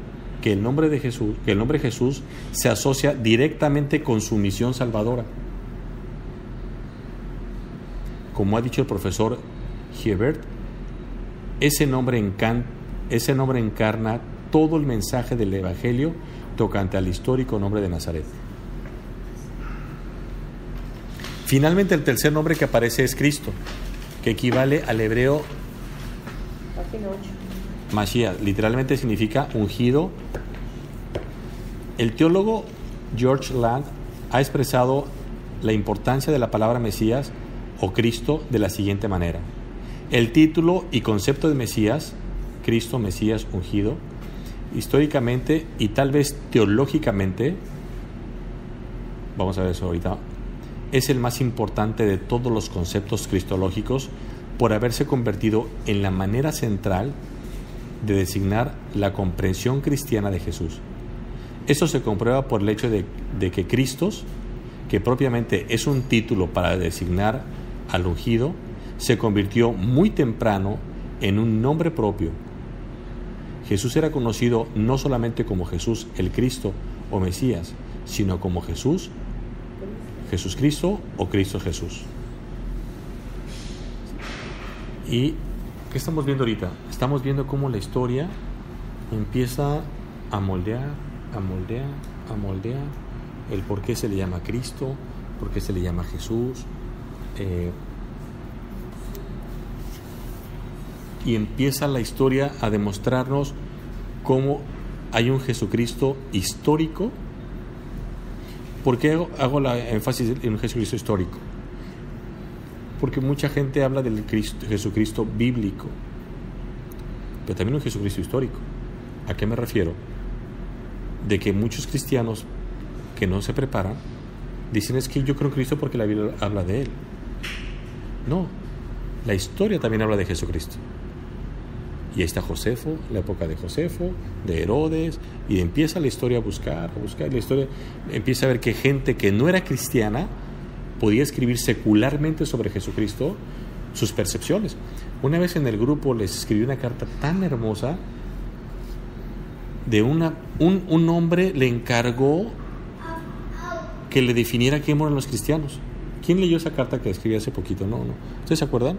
que el nombre Jesús se asocia directamente con su misión salvadora. Como ha dicho el profesor Hiebert, ese nombre encarna todo el mensaje del Evangelio tocante al histórico nombre de Nazaret. Finalmente, el tercer nombre que aparece es Cristo, que equivale al hebreo Mashiach, literalmente significa ungido. El teólogo George Land ha expresado la importancia de la palabra Mesías o Cristo de la siguiente manera: el título y concepto de Mesías, Cristo, Mesías, ungido, históricamente y tal vez teológicamente, vamos a ver eso ahorita, es el más importante de todos los conceptos cristológicos por haberse convertido en la manera central de designar la comprensión cristiana de Jesús. Esto se comprueba por el hecho de que Cristos, que propiamente es un título para designar al ungido, se convirtió muy temprano en un nombre propio. Jesús era conocido no solamente como Jesús el Cristo o Mesías, sino como Jesús Cristo o Cristo Jesús. ¿Y qué estamos viendo ahorita? Estamos viendo cómo la historia empieza a moldear el por qué se le llama Cristo, por qué se le llama Jesús, y empieza la historia a demostrarnos cómo hay un Jesucristo histórico. ¿Por qué hago la énfasis en un Jesucristo histórico? Porque mucha gente habla del Jesucristo bíblico, pero también un Jesucristo histórico. ¿A qué me refiero? De que muchos cristianos que no se preparan dicen: es que yo creo en Cristo porque la Biblia habla de Él. No, la historia también habla de Jesucristo. Y ahí está Josefo, la época de Josefo, de Herodes, y empieza la historia a buscar, la historia empieza a ver que gente que no era cristiana podía escribir secularmente sobre Jesucristo sus percepciones. Una vez en el grupo les escribí una carta tan hermosa de un hombre le encargó que le definiera quién eran los cristianos. ¿Quién leyó esa carta que escribí hace poquito? No. ¿Ustedes se acuerdan?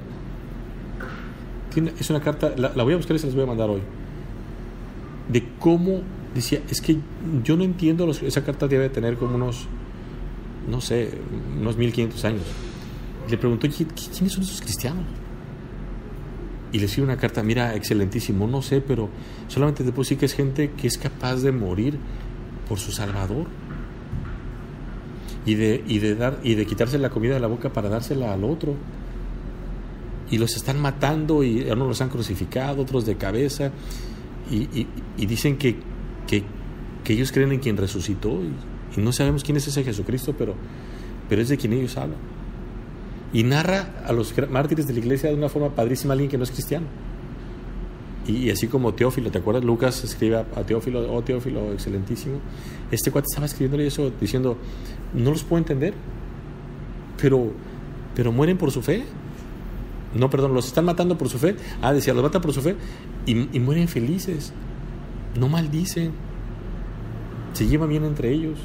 Es una carta, la voy a buscar y se las voy a mandar hoy, de cómo decía: es que yo no entiendo, esa carta debe tener como unos 1500 años. Le preguntó: ¿quiénes son esos cristianos? Y le escribe una carta: mira, excelentísimo, no sé, pero solamente te puedo decir que es gente que es capaz de morir por su Salvador y de quitarse la comida de la boca para dársela al otro. Y los están matando, y unos los han crucificado, otros de cabeza, y dicen que ellos creen en quien resucitó, y no sabemos quién es ese Jesucristo, pero es de quien ellos hablan. Y narra a los mártires de la iglesia de una forma padrísima a alguien que no es cristiano. Y así como Teófilo, ¿te acuerdas? Lucas escribe a Teófilo: oh Teófilo, excelentísimo. Este cuate estaba escribiéndole eso, diciendo: no los puedo entender, pero mueren por su fe. No, perdón, los están matando por su fe. Decía, los matan por su fe y mueren felices. No maldicen. Se llevan bien entre ellos.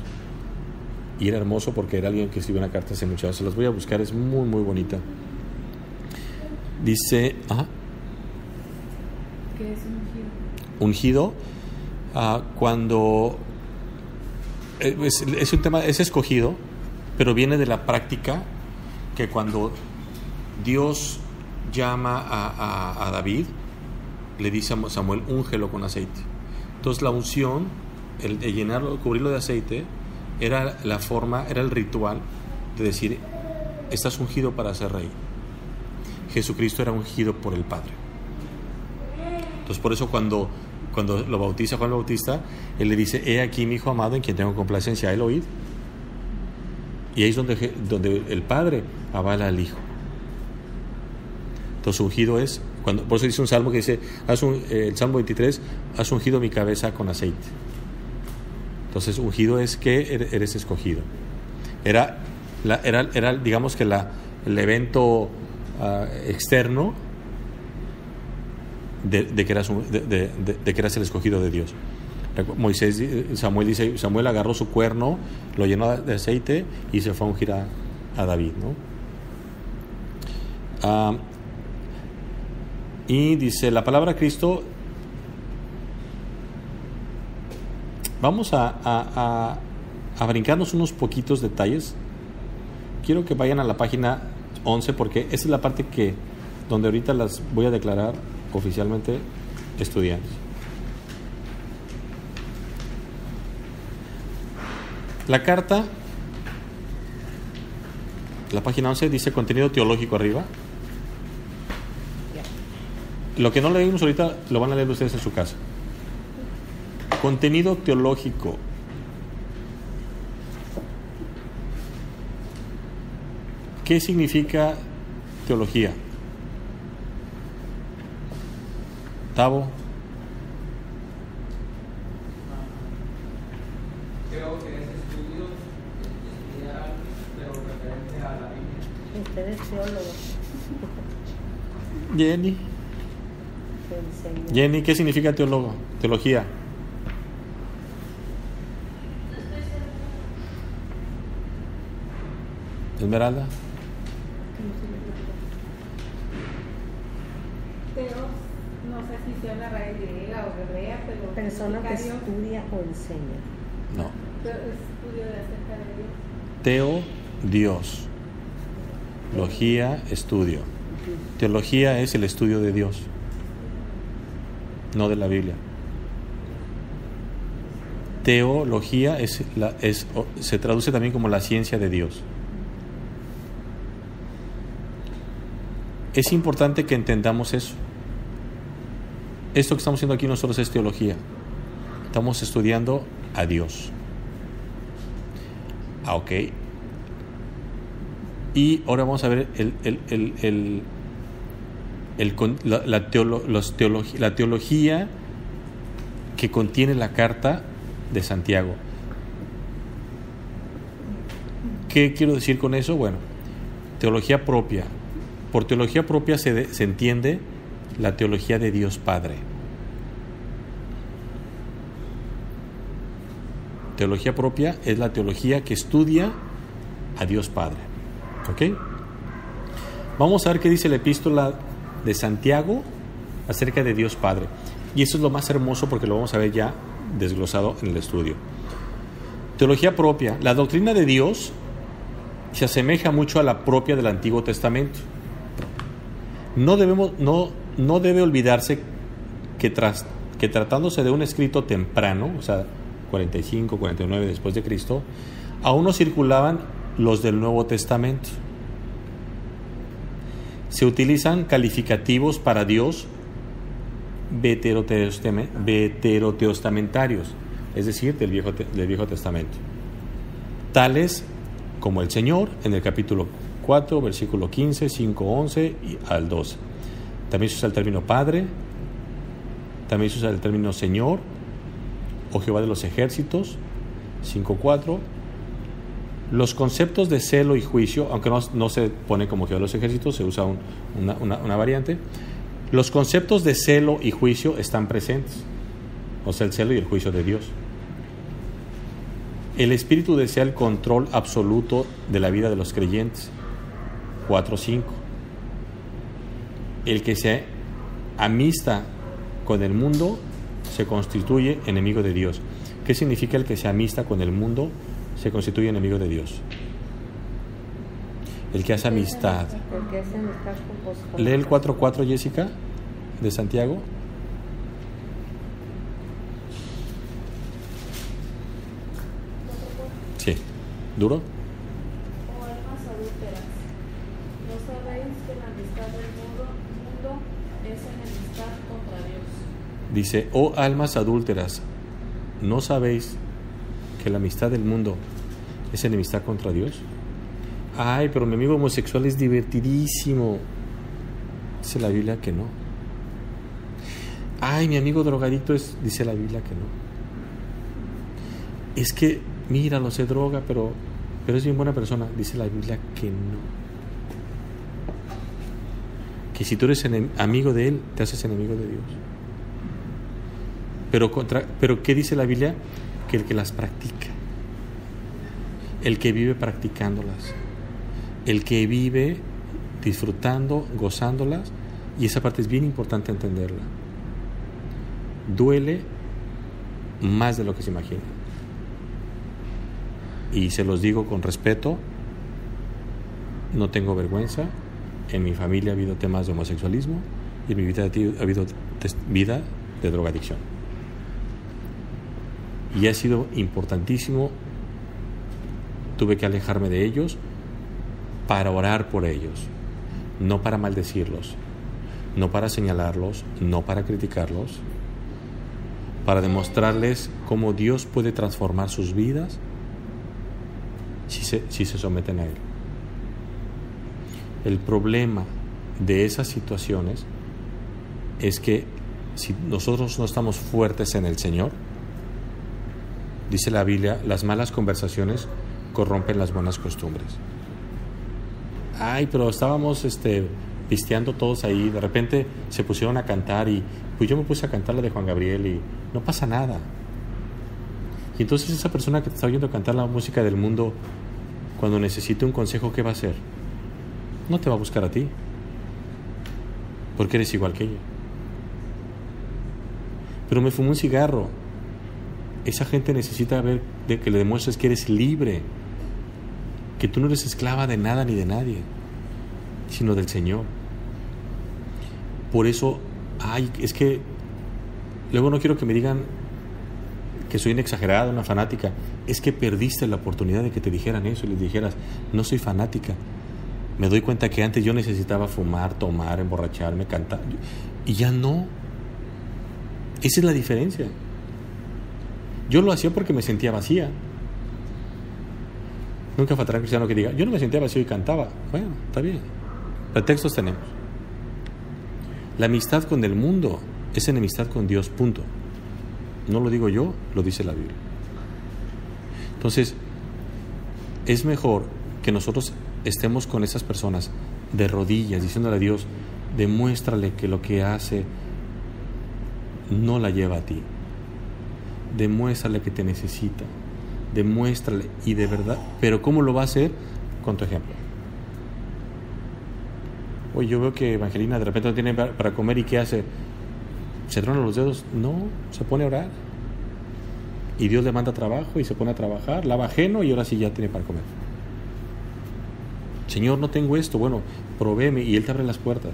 Y era hermoso porque era alguien que escribió una carta hace muchas veces. Se las voy a buscar, es muy, muy bonita. Dice... ¿Qué es ungido? Ungido, cuando... es un tema, es escogido, pero viene de la práctica que cuando Dios llama a David, le dice a Samuel: úngelo con aceite. Entonces la unción, el de llenarlo, cubrirlo de aceite, era la forma, era el ritual de decir: estás ungido para ser rey. Jesucristo era ungido por el Padre. Entonces por eso cuando lo bautiza Juan el Bautista, él le dice: he aquí mi hijo amado en quien tengo complacencia, a él oíd. Y ahí es donde el Padre avala al Hijo. Entonces ungido es, por eso dice un salmo que dice, el Salmo 23, has ungido mi cabeza con aceite. Entonces ungido es que eres escogido. Era digamos que el evento externo de que eras el escogido de Dios. Samuel agarró su cuerno, lo llenó de aceite y se fue a ungir a David, ¿no? Y dice la palabra Cristo. Vamos a brincarnos unos poquitos detalles. Quiero que vayan a la página 11 porque esa es la parte donde ahorita las voy a declarar oficialmente estudiantes. La carta, la página 11 dice contenido teológico arriba. Lo que no leímos ahorita lo van a leer ustedes en su casa. Contenido teológico. ¿Qué significa teología? Tavo. Creo que es estudio estudiar, pero referente a la Biblia. Usted es teólogo. Jenny. Jenny, ¿qué significa teólogo? Teología. Esmeralda. Teos, no sé si sea una raíz griega o hebrea, pero Persona que significa Dios. estudia o enseña. No. Pero es estudio de acerca de Dios. Teo, Dios. Logía, estudio. Teología es el estudio de Dios, no de la Biblia. Teología se traduce también como la ciencia de Dios. Es importante que entendamos eso. Esto que estamos haciendo aquí nosotros es teología. Estamos estudiando a Dios. Ok. Y ahora vamos a ver la teología que contiene la carta de Santiago. ¿Qué quiero decir con eso? Bueno, teología propia. Por teología propia se entiende la teología de Dios Padre. Teología propia es la teología que estudia a Dios Padre. ¿Ok? Vamos a ver qué dice la epístola de Santiago acerca de Dios Padre. Y eso es lo más hermoso porque lo vamos a ver ya desglosado en el estudio. Teología propia. La doctrina de Dios se asemeja mucho a la propia del Antiguo Testamento. No debe olvidarse que tratándose de un escrito temprano, o sea, 45, 49 después de Cristo, aún no circulaban los del Nuevo Testamento. Se utilizan calificativos para Dios veterotestamentarios, es decir, del Viejo Testamento, tales como el Señor en el capítulo 4, versículo 15, 5, 11 y al 12. También se usa el término Padre, también se usa el término Señor o Jehová de los ejércitos, 5:4. Los conceptos de celo y juicio, aunque no se pone como Jehová de los ejércitos, se usa una variante. Los conceptos de celo y juicio están presentes, o sea, el celo y el juicio de Dios. El Espíritu desea el control absoluto de la vida de los creyentes, 4:5. El que se amista con el mundo se constituye enemigo de Dios. ¿Qué significa el que se amista con el mundo se constituye enemigo de Dios? El que hace amistad. El que hace amistad con vos. Lee el 4:4, Jessica, de Santiago. Sí, duro. O almas adúlteras, no sabéis que la amistad del mundo es enemistad contra Dios. Dice, oh almas adúlteras, ¿no sabéis que la amistad del mundo es enemistad contra Dios? Ay, pero mi amigo homosexual es divertidísimo. Dice la Biblia que no. Ay, mi amigo drogadicto es, dice la Biblia que no. Es que, míralo, se droga, pero es bien buena persona. Dice la Biblia que no. Que si tú eres amigo de él, te haces enemigo de Dios. Pero ¿qué dice la Biblia? Que el que las practica, el que vive practicándolas, el que vive disfrutando, gozándolas, y esa parte es bien importante entenderla. Duele más de lo que se imagina. Y se los digo con respeto, no tengo vergüenza. En mi familia ha habido temas de homosexualismo y en mi vida ha habido vida de drogadicción. Y ha sido importantísimo. Tuve que alejarme de ellos para orar por ellos, no para maldecirlos, no para señalarlos, no para criticarlos, para demostrarles cómo Dios puede transformar sus vidas si se someten a Él. El problema de esas situaciones es que si nosotros no estamos fuertes en el Señor, dice la Biblia, las malas conversaciones corrompen las buenas costumbres. Ay, pero estábamos pisteando todos ahí, de repente se pusieron a cantar y pues yo me puse a cantar la de Juan Gabriel y no pasa nada. Y entonces esa persona que te está oyendo cantar la música del mundo, cuando necesite un consejo, ¿qué va a hacer? No te va a buscar a ti, porque eres igual que ella. Pero me fumó un cigarro. Esa gente necesita ver de que le demuestres que eres libre, que tú no eres esclava de nada ni de nadie, sino del Señor. Por eso, es que luego no quiero que me digan que soy una exagerada, una fanática. Es que perdiste la oportunidad de que te dijeran eso y les dijeras, no soy fanática. Me doy cuenta que antes yo necesitaba fumar, tomar, emborracharme, cantar, y ya no. Esa es la diferencia. Yo lo hacía porque me sentía vacía. Nunca faltará un cristiano que diga, yo no me sentía vacío y cantaba. Bueno, está bien. Pretextos tenemos. La amistad con el mundo es enemistad con Dios, punto. No lo digo yo, lo dice la Biblia. Entonces, es mejor que nosotros estemos con esas personas de rodillas, diciéndole a Dios, demuéstrale que lo que hace no la lleva a ti. Demuéstrale que te necesita. Demuéstrale, y de verdad. Pero ¿cómo lo va a hacer? Con tu ejemplo. Oye, yo veo que Evangelina de repente no tiene para comer, ¿y qué hace? ¿Se trona los dedos? No, se pone a orar. Y Dios le manda trabajo y se pone a trabajar, lava ajeno y ahora sí ya tiene para comer. Señor, no tengo esto. Bueno, provéeme, y Él te abre las puertas.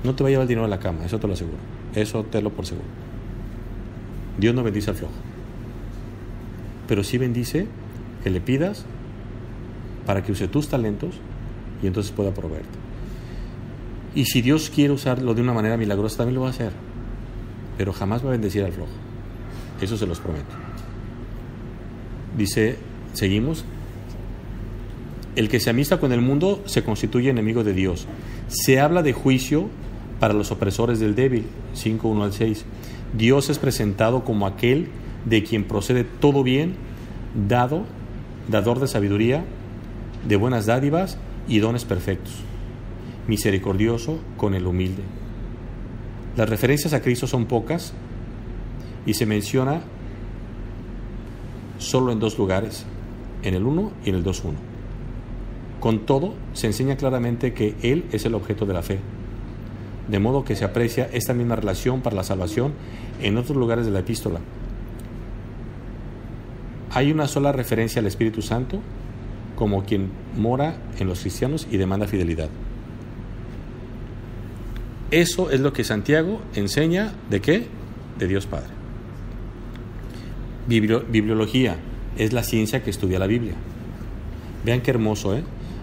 No te va a llevar el dinero a la cama, eso te lo aseguro. Eso te lo por seguro. Dios no bendice al flojo, pero sí bendice que le pidas para que use tus talentos y entonces pueda proveerte. Y si Dios quiere usarlo de una manera milagrosa, también lo va a hacer, pero jamás va a bendecir al flojo. Eso se los prometo. Dice, seguimos. El que se amista con el mundo se constituye enemigo de Dios. Se habla de juicio para los opresores del débil, 5:1 al 6. Dios es presentado como aquel de quien procede todo bien, dador de sabiduría, de buenas dádivas y dones perfectos, misericordioso con el humilde. Las referencias a Cristo son pocas y se menciona solo en 2 lugares, en el 1 y en el 2:1. Con todo, se enseña claramente que Él es el objeto de la fe, de modo que se aprecia esta misma relación para la salvación en otros lugares de la epístola. Hay una sola referencia al Espíritu Santo como quien mora en los cristianos y demanda fidelidad. Eso es lo que Santiago enseña, ¿de qué? De Dios Padre. Bibliología es la ciencia que estudia la Biblia. Vean qué hermoso,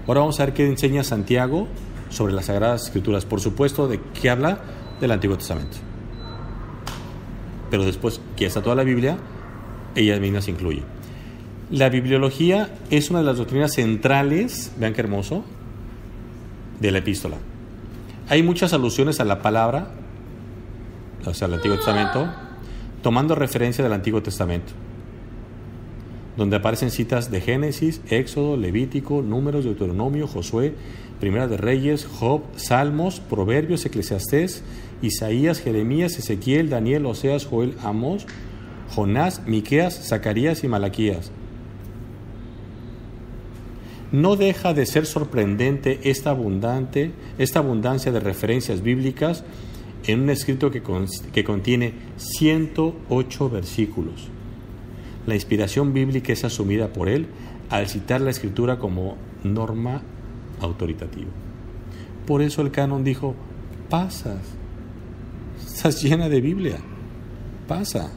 Ahora vamos a ver qué enseña Santiago sobre las Sagradas Escrituras. Por supuesto, ¿de qué habla? Del Antiguo Testamento. Pero después, que está toda la Biblia, ella misma se incluye. La bibliología es una de las doctrinas centrales, vean qué hermoso, de la epístola. Hay muchas alusiones a la palabra, o sea, al Antiguo Testamento, tomando referencia del Antiguo Testamento, donde aparecen citas de Génesis, Éxodo, Levítico, Números, Deuteronomio, Josué, Primera de Reyes, Job, Salmos, Proverbios, Eclesiastés, Isaías, Jeremías, Ezequiel, Daniel, Oseas, Joel, Amós, Jonás, Miqueas, Zacarías y Malaquías. No deja de ser sorprendente esta abundancia de referencias bíblicas en un escrito que contiene 108 versículos. La inspiración bíblica es asumida por él al citar la Escritura como norma autoritativa. Por eso el canon dijo: pasas, estás llena de Biblia, pasa.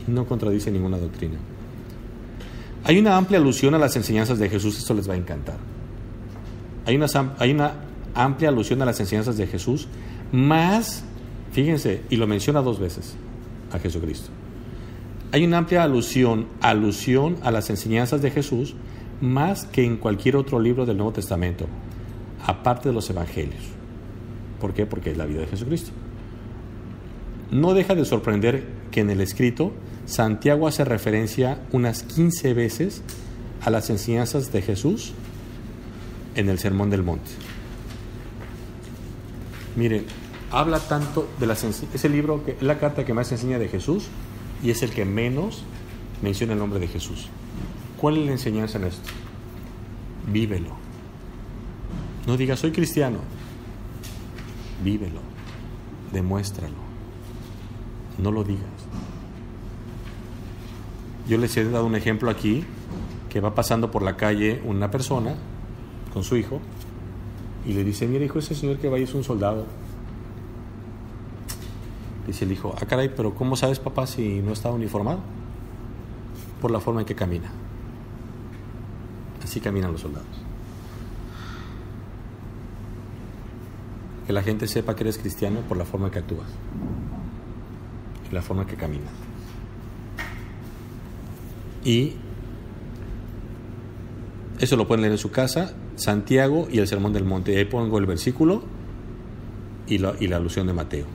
Y no contradice ninguna doctrina. Hay una amplia alusión a las enseñanzas de Jesús, esto les va a encantar. Hay una amplia alusión a las enseñanzas de Jesús, más, fíjense, y lo menciona 2 veces a Jesucristo. Hay una amplia alusión a las enseñanzas de Jesús, más que en cualquier otro libro del Nuevo Testamento, aparte de los Evangelios. ¿Por qué? Porque es la vida de Jesucristo. No deja de sorprender que en el escrito Santiago hace referencia unas 15 veces a las enseñanzas de Jesús en el Sermón del Monte. Miren, habla tanto de ese libro, que es la carta que más enseña de Jesús y es el que menos menciona el nombre de Jesús. ¿Cuál es la enseñanza en esto? Vívelo. No digas soy cristiano. Vívelo. Demuéstralo. No lo digas. Yo les he dado un ejemplo aquí, que va pasando por la calle una persona con su hijo y le dice: mira hijo, ese señor que va ahí es un soldado. Dice el hijo: ah caray, pero ¿cómo sabes papá si no está uniformado? Por la forma en que camina. Así caminan los soldados. Que la gente sepa que eres cristiano por la forma en que actúas y la forma en que caminas. Y eso lo pueden leer en su casa, Santiago y el Sermón del Monte. Ahí pongo el versículo y la alusión de Mateo.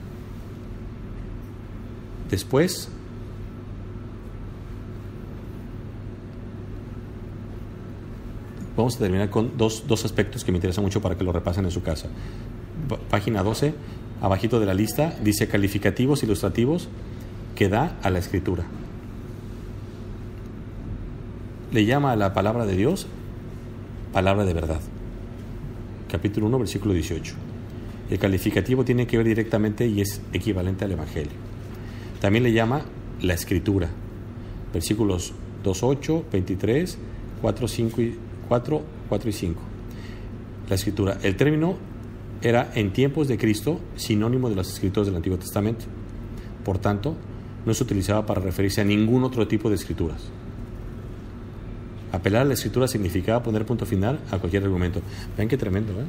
Después, vamos a terminar con dos aspectos que me interesan mucho para que lo repasen en su casa. Página 12, abajito de la lista, dice calificativos ilustrativos que da a la Escritura. Le llama a la palabra de Dios palabra de verdad. Capítulo 1, versículo 18. El calificativo tiene que ver directamente y es equivalente al Evangelio. También le llama la Escritura. Versículos 2:8, 23, 4:5 y 4 y 5. La Escritura. El término era en tiempos de Cristo sinónimo de los escritos del Antiguo Testamento. Por tanto, no se utilizaba para referirse a ningún otro tipo de escrituras. Apelar a la Escritura significaba poner punto final a cualquier argumento. Vean qué tremendo, ¿eh?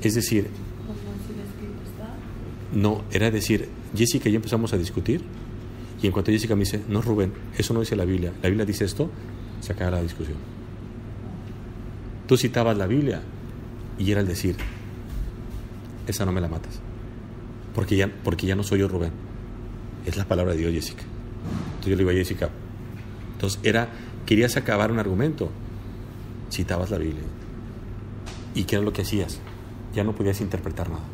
Es decir, no, era decir, Jessica y yo empezamos a discutir y en cuanto Jessica me dice: no Rubén, eso no dice la Biblia dice esto, se acaba la discusión. Tú citabas la Biblia y era el decir: esa no me la matas, porque ya no soy yo Rubén, es la palabra de Dios, Jessica. Entonces yo le digo a Jessica, entonces querías acabar un argumento, citabas la Biblia. ¿Y qué era lo que hacías? Ya no podías interpretar nada.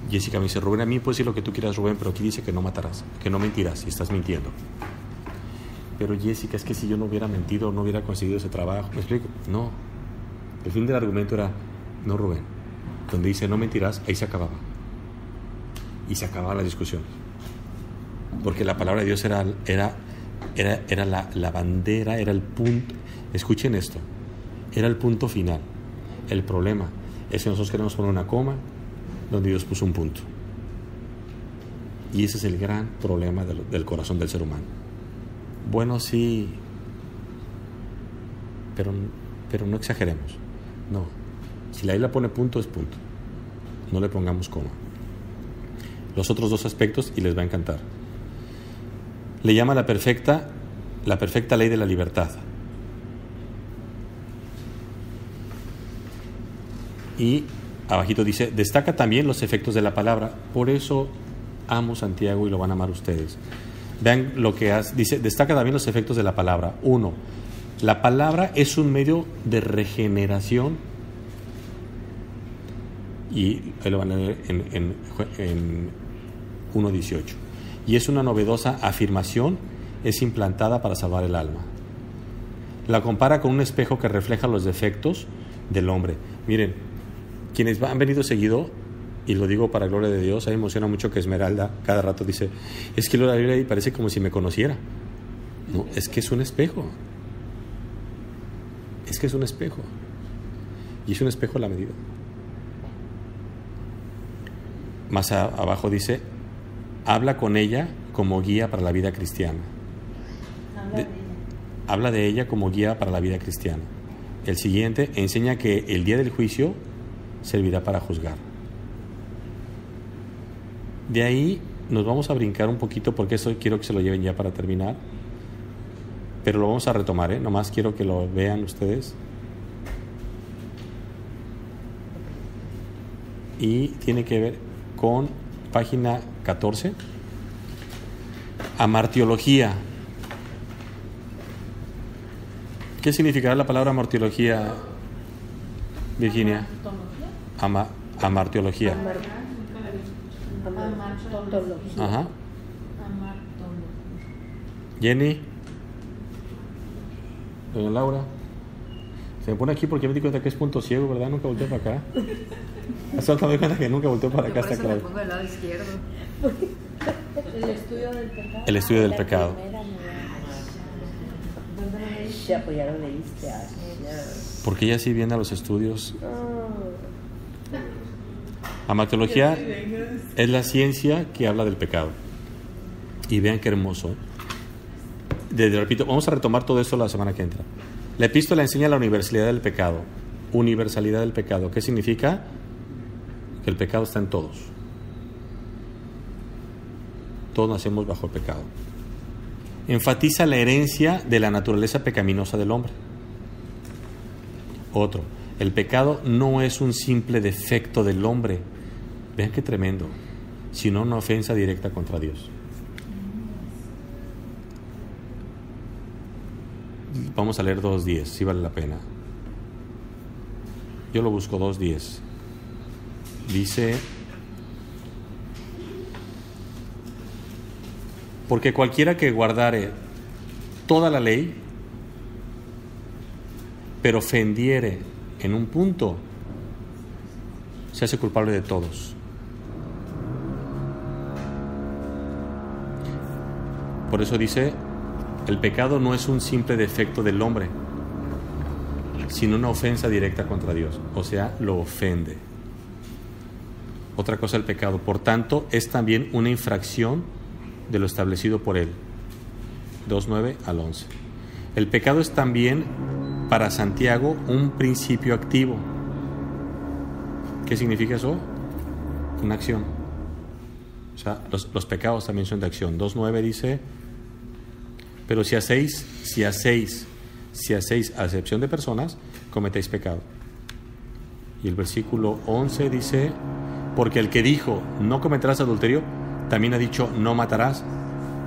Jessica me dice: Rubén, a mí puedes decir lo que tú quieras, Rubén, pero aquí dice que no matarás, que no mentirás, y estás mintiendo. Pero Jessica, es que si yo no hubiera mentido, no hubiera conseguido ese trabajo. ¿Me explico? No. El fin del argumento era: no, Rubén. Donde dice no mentirás, ahí se acababa. Y se acababa la discusión. Porque la palabra de Dios era la bandera, era el punto. Escuchen esto. Era el punto final. El problema es que nosotros queremos poner una coma donde Dios puso un punto. Y ese es el gran problema del corazón del ser humano. Bueno, sí, pero no exageremos. No. Si la Biblia pone punto, es punto. No le pongamos coma. Los otros dos aspectos y les va a encantar. Le llama la perfecta ley de la libertad. Y abajito dice, destaca también los efectos de la palabra. Por eso amo Santiago y lo van a amar ustedes. Vean lo que hace. Dice, destaca también los efectos de la palabra. 1. La palabra es un medio de regeneración. Y ahí lo van a leer en 1.18. Y es una novedosa afirmación, es implantada para salvar el alma. La compara con un espejo que refleja los defectos del hombre. Miren, quienes han venido seguido, y lo digo para gloria de Dios, a mí me emociona mucho que Esmeralda cada rato dice, es que la Biblia ahí parece como si me conociera. No, es que es un espejo. Es que es un espejo. Y es un espejo a la medida. Más abajo dice, habla con ella como guía para la vida cristiana. Habla de ella como guía para la vida cristiana. El siguiente, enseña que el día del juicio servirá para juzgar. De ahí nos vamos a brincar un poquito porque eso quiero que se lo lleven ya para terminar. Pero lo vamos a retomar, nomás quiero que lo vean ustedes. Y tiene que ver con página 14. Amartiología. ¿Qué significará la palabra amartiología, Virginia? Amartiología. Ajá. Jenny. Doña Laura. Se me pone aquí porque me di cuenta que es punto ciego, ¿verdad? Nunca volteó para acá. Hace rato me di cuenta que nunca volteó para acá. Por eso me pongo del lado izquierdo. El estudio del pecado. El estudio del pecado. Ya, pues ya lo leíste. Porque ella sí viene a los estudios. Amartiología es la ciencia que habla del pecado. Y vean qué hermoso. Repito, vamos a retomar todo eso la semana que entra. La epístola enseña la universalidad del pecado. Universalidad del pecado. ¿Qué significa? Que el pecado está en todos. Todos nacemos bajo el pecado. Enfatiza la herencia de la naturaleza pecaminosa del hombre. Otro, el pecado no es un simple defecto del hombre. Vean qué tremendo. Sino una ofensa directa contra Dios. Vamos a leer 2.10, si vale la pena. Yo lo busco 2.10. Dice, porque cualquiera que guardare toda la ley, pero ofendiere en un punto, se hace culpable de todos. Por eso dice, el pecado no es un simple defecto del hombre, sino una ofensa directa contra Dios. O sea, lo ofende. Otra cosa el pecado. Por tanto, es también una infracción de lo establecido por él. 2:9 al 11. El pecado es también, para Santiago, un principio activo. ¿Qué significa eso? Una acción. O sea, los pecados también son de acción. 2:9 dice, pero si hacéis, a excepción de personas, cometéis pecado. Y el versículo 11 dice, porque el que dijo, no cometerás adulterio, también ha dicho, no matarás.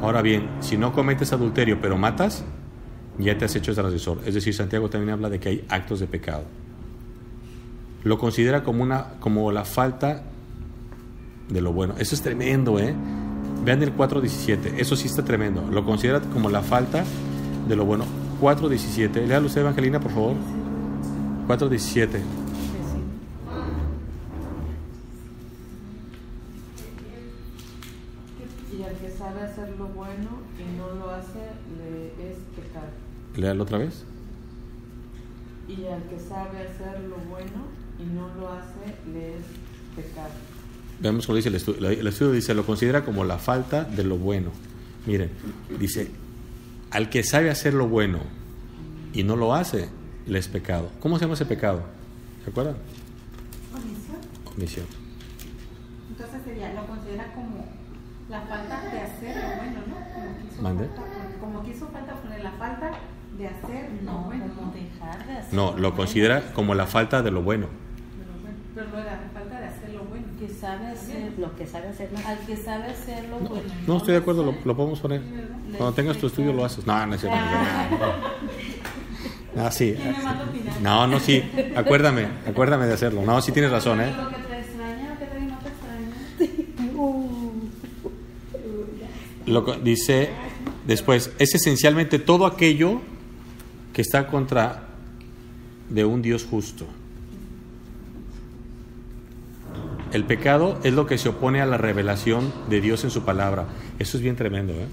Ahora bien, si no cometes adulterio, pero matas, ya te has hecho transgresor. Es decir, Santiago también habla de que hay actos de pecado. Lo considera como la falta de lo bueno. Eso es tremendo, Vean el 4:17, eso sí está tremendo. Lo considera como la falta de lo bueno. 4:17, léalo usted, Evangelina, por favor. 4:17. Y al que sabe hacer lo bueno y no lo hace, le es pecado. Léalo otra vez. Y al que sabe hacer lo bueno y no lo hace, le es pecado. Veamos cómo dice el estudio. El estudio dice, lo considera como la falta de lo bueno. Miren, dice, al que sabe hacer lo bueno y no lo hace, le es pecado. ¿Cómo se llama ese pecado? ¿Se acuerdan? Omisión. Entonces sería, lo considera como la falta de hacer lo bueno, ¿no? ¿Mande? Como que hizo falta poner la falta de hacer lo No, bueno. como dejar de hacer. No, lo considera como la falta de lo bueno. Pero no era la falta de hacer lo bueno. Que sabe hacer, Lo que sabe hacer más. al que sabe hacer lo bueno. No estoy de acuerdo, lo podemos poner. Le Cuando tengas tu estudio lo haces. No, no es cierto. No, sí. ¿Quién me manda a opinar? No, sí. Acuérdame de hacerlo. No, sí tienes razón, ¿eh? Lo que te extraña, que no te extraña. Dice después, es esencialmente todo aquello que está contra de un Dios justo. El pecado es lo que se opone a la revelación de Dios en su palabra. Eso es bien tremendo, ¿eh?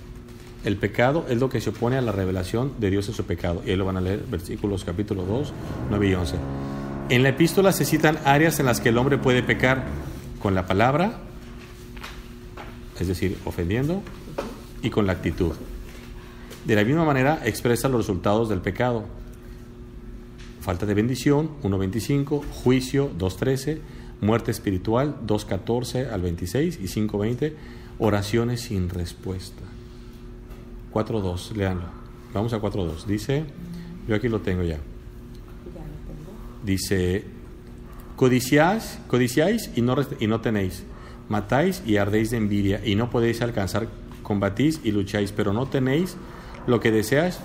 El pecado es lo que se opone a la revelación de Dios en su pecado. Y ahí lo van a leer, versículos capítulo 2, 9 y 11. En la epístola se citan áreas en las que el hombre puede pecar con la palabra, es decir, ofendiendo, y con la actitud. De la misma manera expresa los resultados del pecado. Falta de bendición, 1.25, juicio, 2.13, muerte espiritual, 2.14 al 26 y 5.20, oraciones sin respuesta. 4.2, léanlo. Vamos a 4.2. Dice, yo aquí lo tengo ya. Dice, codiciáis y no tenéis, matáis y ardéis de envidia y no podéis alcanzar, combatís y lucháis, pero no tenéis lo que deseáis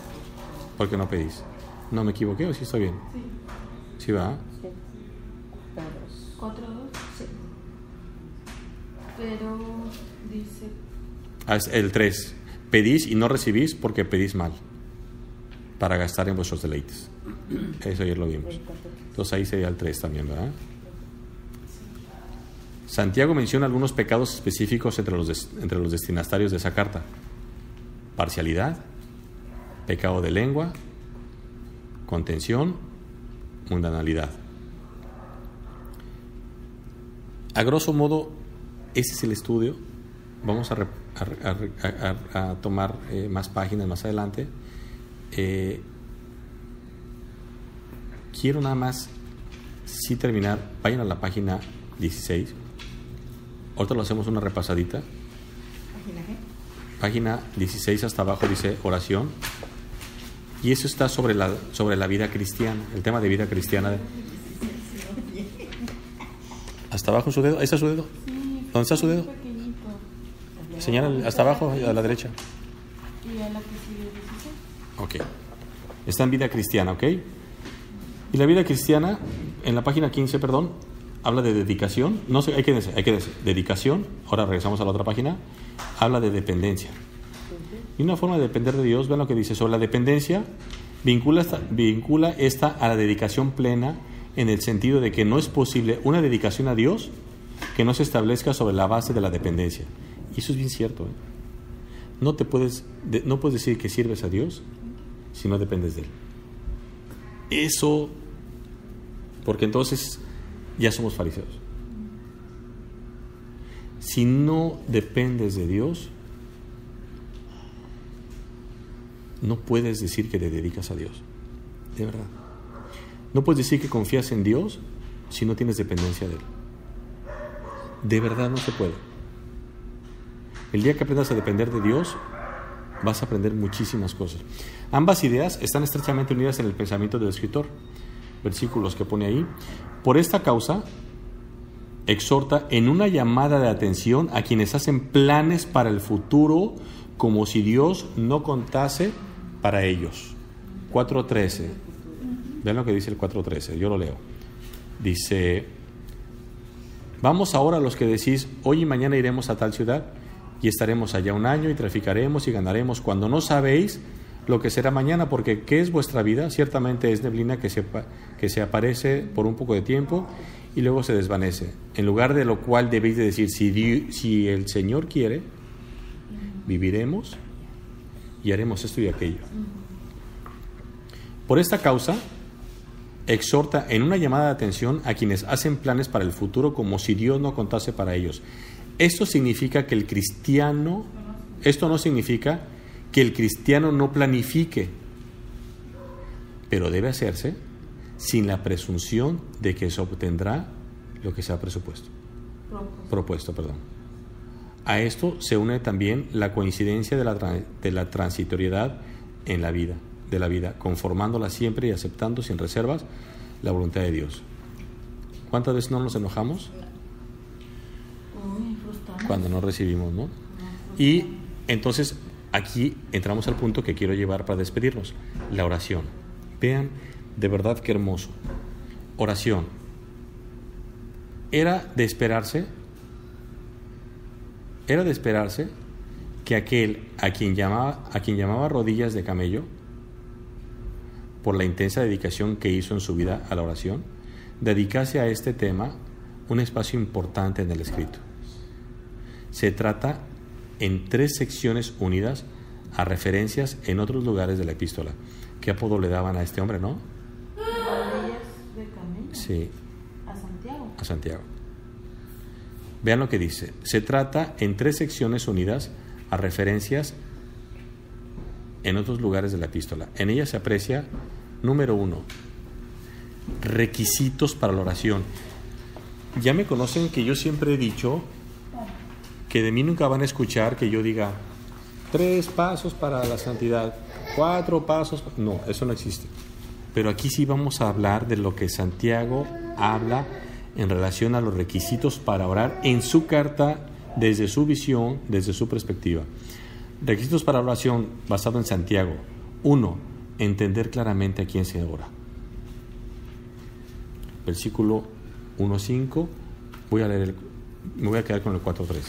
porque no pedís. ¿No me equivoqué o sí estoy bien? Sí. ¿Sí va? Sí. 4-2. Sí. Pero dice, El 3. Pedís y no recibís porque pedís mal, para gastar en vuestros deleites. Eso ayer lo vimos. Entonces ahí sería el 3 también, ¿verdad? Santiago menciona algunos pecados específicos entre los destinatarios de esa carta. Parcialidad, pecado de lengua, contención, mundanalidad. A grosso modo, ese es el estudio. Vamos a tomar más páginas más adelante. Quiero nada más, sí terminar, vayan a la página 16. Ahorita lo hacemos una repasadita. Página 16 hasta abajo dice oración. Y eso está sobre la vida cristiana, el tema de vida cristiana. Hasta abajo su dedo, ahí está su dedo. ¿Dónde está su dedo? Señala hasta abajo, a la derecha. y a la que sigue 16. Ok. Está en vida cristiana, ¿ok? Y la vida cristiana, en la página 15, perdón, habla de dedicación. No sé, hay que decir, dedicación. Ahora regresamos a la otra página. Habla de dependencia. Y una forma de depender de Dios, vean lo que dice sobre la dependencia, vincula esta a la dedicación plena, en el sentido de que no es posible una dedicación a Dios que no se establezca sobre la base de la dependencia. Y eso es bien cierto, ¿eh? No puedes decir que sirves a Dios si no dependes de Él. Eso, porque entonces ya somos fariseos. Si no dependes de Dios, no puedes decir que te dedicas a Dios. De verdad. No puedes decir que confías en Dios si no tienes dependencia de Él. De verdad no se puede. El día que aprendas a depender de Dios, vas a aprender muchísimas cosas. Ambas ideas están estrechamente unidas en el pensamiento del escritor. Versículos que pone ahí. Por esta causa, exhorta en una llamada de atención a quienes hacen planes para el futuro como si Dios no contase para ellos. 4.13. Vean lo que dice el 4.13. Yo lo leo. Dice: vamos ahora los que decís, hoy y mañana iremos a tal ciudad y estaremos allá un año y traficaremos y ganaremos, cuando no sabéis lo que será mañana, porque ¿qué es vuestra vida? Ciertamente es neblina que se aparece por un poco de tiempo y luego se desvanece. En lugar de lo cual debéis de decir, si el Señor quiere, viviremos y haremos esto y aquello. Por esta causa, exhorta en una llamada de atención a quienes hacen planes para el futuro como si Dios no contase para ellos. Esto no significa que el cristiano no planifique, pero debe hacerse sin la presunción de que se obtendrá lo que se ha propuesto. A esto se une también la coincidencia de la transitoriedad en la vida, conformándola siempre y aceptando sin reservas la voluntad de Dios. ¿Cuántas veces no nos enojamos? Cuando no recibimos, ¿no? Y entonces aquí entramos al punto que quiero llevar para despedirnos, la oración. Vean, de verdad qué hermoso. Oración. Era de esperarse que aquel a quien llamaba rodillas de camello, por la intensa dedicación que hizo en su vida a la oración, dedicase a este tema un espacio importante en el escrito. Se trata en 3 secciones unidas a referencias en otros lugares de la epístola. ¿Qué apodo le daban a este hombre, no? Rodillas de camello. Sí. A A Santiago. Vean lo que dice. Se trata en 3 secciones unidas a referencias en otros lugares de la epístola. En ella se aprecia, número 1, requisitos para la oración. Ya me conocen que yo siempre he dicho que de mí nunca van a escuchar que yo diga 3 pasos para la santidad, 4 pasos. No, eso no existe. Pero aquí sí vamos a hablar de lo que Santiago habla en relación a los requisitos para orar en su carta, desde su visión, desde su perspectiva. Requisitos para oración basado en Santiago. 1. Entender claramente a quién se ora. Versículo 1.5. Me voy a quedar con el 4.3.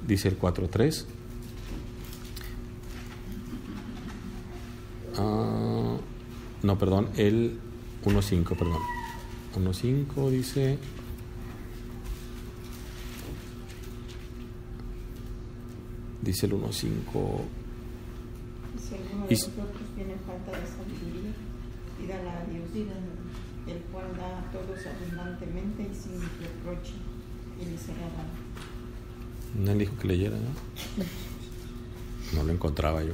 Dice el 4.3. El 1.5, perdón. 1.5 dice... Dice el 1.5. Si alguno de vosotros tiene falta de sabiduría, pídala a Dios, el cual da a todos abundantemente y sin reproche, y le será dado. No dijo que leyera, ¿no? No lo encontraba yo.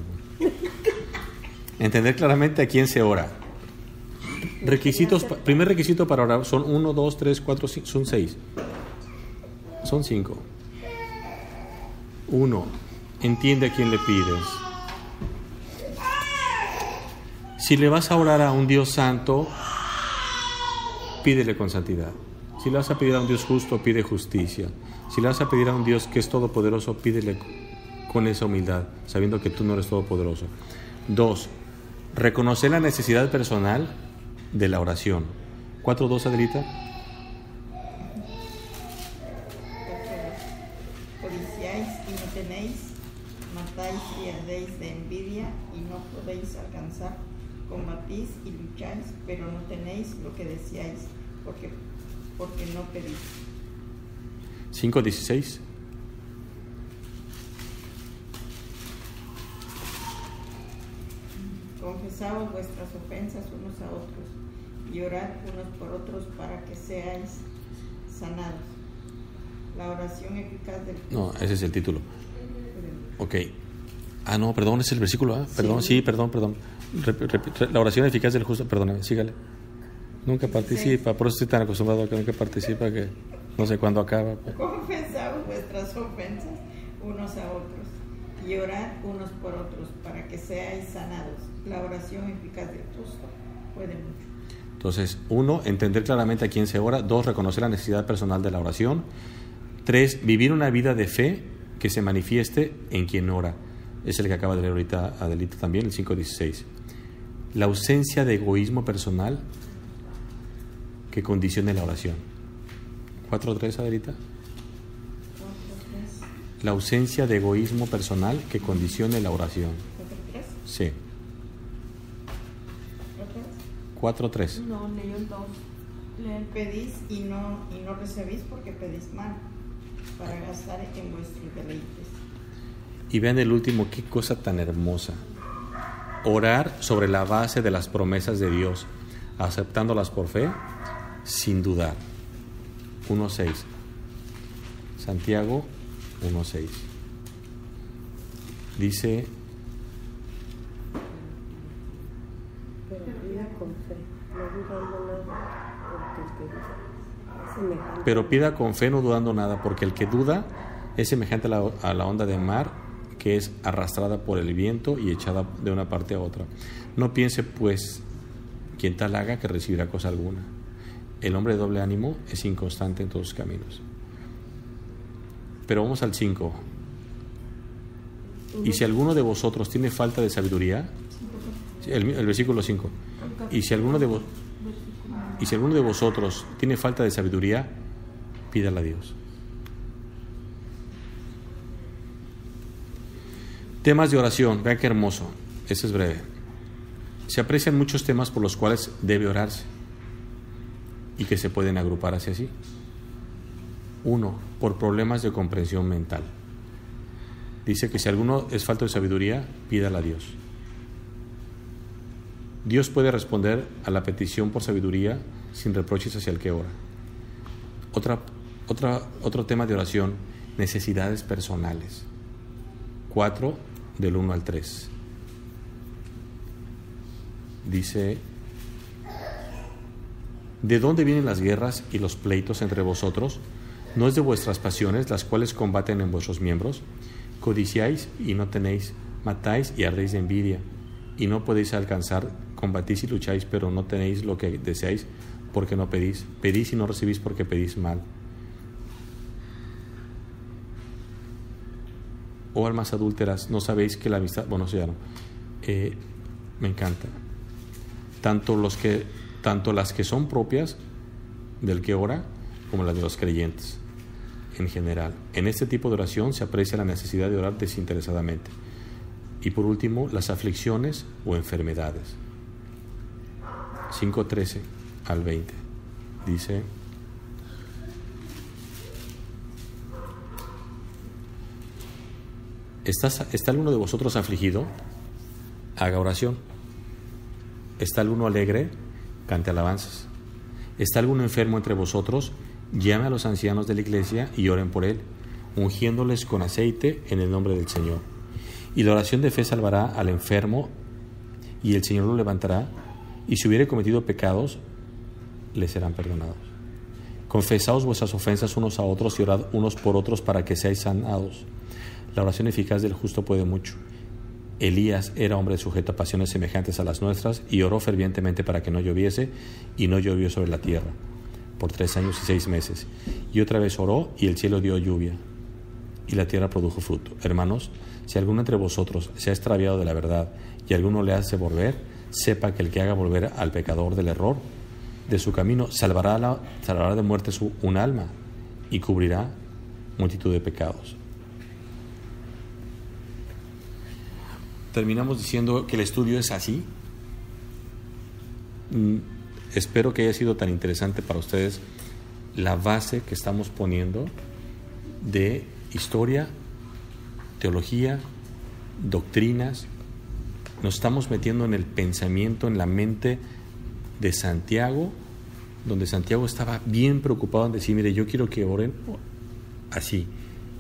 Entender claramente a quién se ora. Requisitos, primer requisito para orar son 1, 2, 3, 4, 5, son 6. Son 5. 1. Entiende a quién le pides. Si le vas a orar a un Dios santo, pídele con santidad. Si le vas a pedir a un Dios justo, pide justicia. Si le vas a pedir a un Dios que es todopoderoso, pídele con esa humildad, sabiendo que tú no eres todopoderoso. 2. Reconocer la necesidad personal de la oración. 4.2, Adelita. Codiciáis y no tenéis, matáis y ardéis de envidia y no podéis alcanzar, combatís y lucháis, pero no tenéis lo que deseáis, porque no pedís. 5.16. Confesaos vuestras ofensas unos a otros y orad unos por otros para que seáis sanados. La oración eficaz del... No, ese es el título. Ok. No, perdón, es el versículo. Perdón, sí, perdón. La oración eficaz del justo. Perdóname, sígale. Nunca participa, por eso estoy tan acostumbrado a que nunca participa que no sé cuándo acaba. Confesaos vuestras ofensas unos a otros y orad unos por otros para que seáis sanados. La oración eficaz del justo puede mucho. Entonces, 1, entender claramente a quién se ora. 2, reconocer la necesidad personal de la oración. 3, vivir una vida de fe que se manifieste en quien ora. Es el que acaba de leer ahorita Adelita también, el 5.16. La ausencia de egoísmo personal que condicione la oración. 4.3, Adelita. 4.3. La ausencia de egoísmo personal que condicione la oración. 4.3. Sí. 4.3. No, leyó el 2. Pedís y no recibís porque pedís mal, para gastar en vuestros deleites. Y vean el último, qué cosa tan hermosa. Orar sobre la base de las promesas de Dios, aceptándolas por fe, sin dudar. 1.6. Santiago 1.6. Dice... Pero pida con fe, no dudando nada, porque el que duda es semejante. Pero pida con fe, no dudando nada, porque el que duda es semejante a la onda de mar, que es arrastrada por el viento y echada de una parte a otra. No piense, pues, quien tal haga que recibirá cosa alguna. El hombre de doble ánimo es inconstante en todos sus caminos. Pero vamos al 5. Y si alguno de vosotros tiene falta de sabiduría, el versículo 5, y si alguno de vosotros tiene falta de sabiduría, pídala a Dios. Temas de oración, vean qué hermoso, este es breve. Se aprecian muchos temas por los cuales debe orarse y que se pueden agrupar hacia sí. 1. Por problemas de comprensión mental. Dice que si alguno es falto de sabiduría, pídala a Dios. Dios puede responder a la petición por sabiduría sin reproches hacia el que ora. Otro tema de oración, necesidades personales. 4, del 1 al 3. Dice: ¿de dónde vienen las guerras y los pleitos entre vosotros? ¿No es de vuestras pasiones las cuales combaten en vuestros miembros? Codiciáis y no tenéis, matáis y ardéis de envidia, y no podéis alcanzar, combatís y lucháis, pero no tenéis lo que deseáis, porque no pedís. Pedís y no recibís, porque pedís mal. Oh almas adúlteras, ¿no sabéis que la amistad...? Bueno, eso ya no. Me encanta. Tanto las que son propias del que ora, como las de los creyentes en general. En este tipo de oración se aprecia la necesidad de orar desinteresadamente. Y por último, las aflicciones o enfermedades. 5:13 al 20. Dice: ¿Está alguno de vosotros afligido? Haga oración. ¿Está alguno alegre? Cante alabanzas. ¿Está alguno enfermo entre vosotros? Llame a los ancianos de la iglesia y oren por él, ungiéndoles con aceite en el nombre del Señor. Y la oración de fe salvará al enfermo, y el Señor lo levantará, y si hubiere cometido pecados, le serán perdonados. Confesaos vuestras ofensas unos a otros y orad unos por otros para que seáis sanados. La oración eficaz del justo puede mucho. Elías era hombre sujeto a pasiones semejantes a las nuestras y oró fervientemente para que no lloviese, y no llovió sobre la tierra por 3 años y 6 meses. Y otra vez oró, y el cielo dio lluvia, y la tierra produjo fruto. Hermanos, si alguno entre vosotros se ha extraviado de la verdad y alguno le hace volver, sepa que el que haga volver al pecador del error de su camino salvará de muerte un alma y cubrirá multitud de pecados. Terminamos diciendo que el estudio es así. Espero que haya sido tan interesante para ustedes la base que estamos poniendo de historia, teología, doctrinas. Nos estamos metiendo en el pensamiento, en la mente de Santiago, donde Santiago estaba bien preocupado en decir: mire, yo quiero que oren así,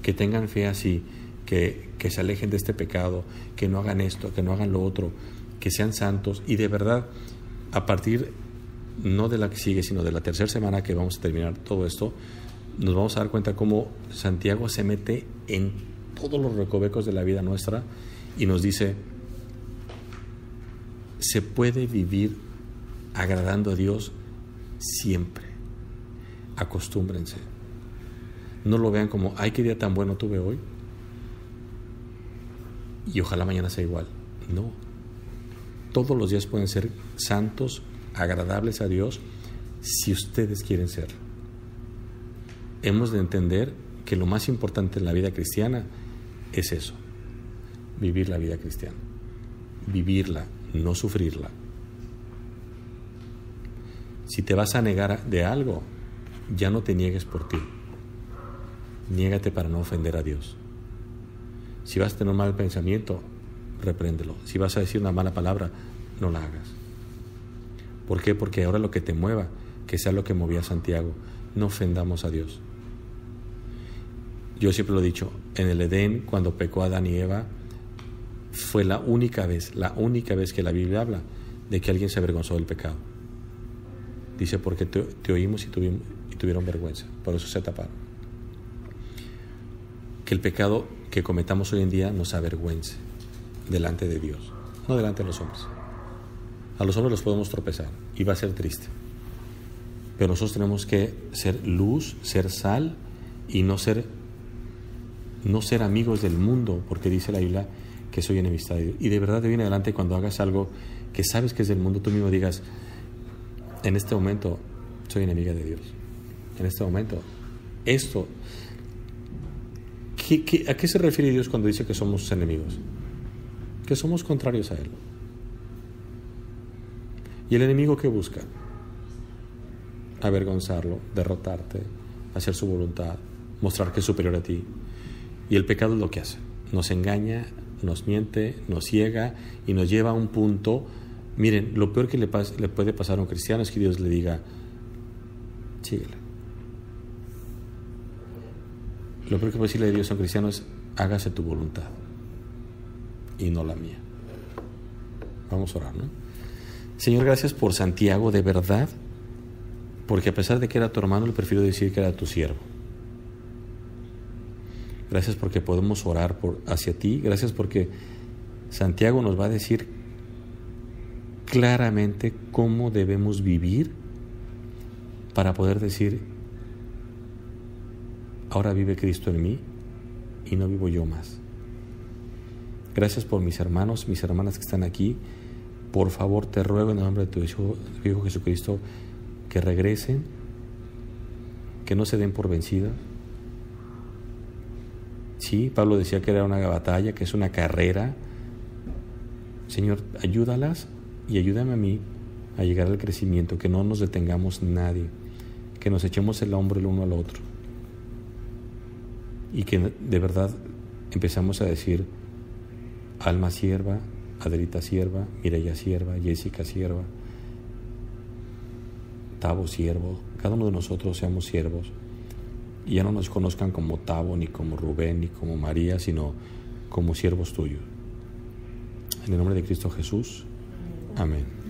que tengan fe así, que se alejen de este pecado, que no hagan esto, que no hagan lo otro, que sean santos. Y de verdad, a partir no de la que sigue, sino de la tercera semana que vamos a terminar todo esto, nos vamos a dar cuenta cómo Santiago se mete en todos los recovecos de la vida nuestra y nos dice: se puede vivir agradando a Dios siempre. Acostúmbrense. No lo vean como: ay, qué día tan bueno tuve hoy y ojalá mañana sea igual. No. Todos los días pueden ser santos, agradables a Dios, si ustedes quieren ser. Hemos de entender que lo más importante en la vida cristiana es eso: vivir la vida cristiana. Vivirla, no sufrirla. Si te vas a negar de algo, ya no te niegues por ti. Niégate para no ofender a Dios. Si vas a tener un mal pensamiento, repréndelo. Si vas a decir una mala palabra, no la hagas. ¿Por qué? Porque ahora lo que te mueva, que sea lo que movía a Santiago. No ofendamos a Dios. Yo siempre lo he dicho, en el Edén, cuando pecó Adán y Eva, fue la única vez que la Biblia habla de que alguien se avergonzó del pecado. Dice, porque te oímos y tuvieron vergüenza, por eso se taparon. Que el pecado que cometamos hoy en día nos avergüence delante de Dios, no delante de los hombres. A los hombres los podemos tropezar y va a ser triste, pero nosotros tenemos que ser luz, ser sal y no ser amigos del mundo, porque dice la Biblia que soy enemistad de Dios. Y de verdad de hoy en adelante, cuando hagas algo que sabes que es del mundo, tú mismo digas, en este momento soy enemiga de Dios. En este momento, esto, ¿a qué se refiere Dios cuando dice que somos sus enemigos? Que somos contrarios a Él. ¿Y el enemigo qué busca? Avergonzarlo, derrotarte, hacer su voluntad, mostrar que es superior a ti. Y el pecado es lo que hace. Nos engaña, nos miente, nos ciega y nos lleva a un punto. Miren, lo peor que le puede pasar a un cristiano es que Dios le diga, síguela. Lo peor que puede decirle a Dios a un cristiano es, hágase tu voluntad y no la mía. Vamos a orar, ¿no? Señor, gracias por Santiago, de verdad, porque a pesar de que era tu hermano, le prefiero decir que era tu siervo. Gracias porque podemos orar hacia ti. Gracias porque Santiago nos va a decir claramente cómo debemos vivir para poder decir, ahora vive Cristo en mí y no vivo yo más. Gracias por mis hermanos, mis hermanas que están aquí. Por favor, te ruego en el nombre de tu Hijo Jesucristo que regresen, que no se den por vencidos. Sí, Pablo decía que era una batalla, que es una carrera. Señor, ayúdalas y ayúdame a mí a llegar al crecimiento, que no nos detengamos nadie, que nos echemos el hombro el uno al otro y que de verdad empezamos a decir, Alma sierva, Adelita sierva, Mireya sierva, Jessica sierva, Tavo siervo, cada uno de nosotros seamos siervos y ya no nos conozcan como Tavo, ni como Rubén, ni como María, sino como siervos tuyos. En el nombre de Cristo Jesús, amén.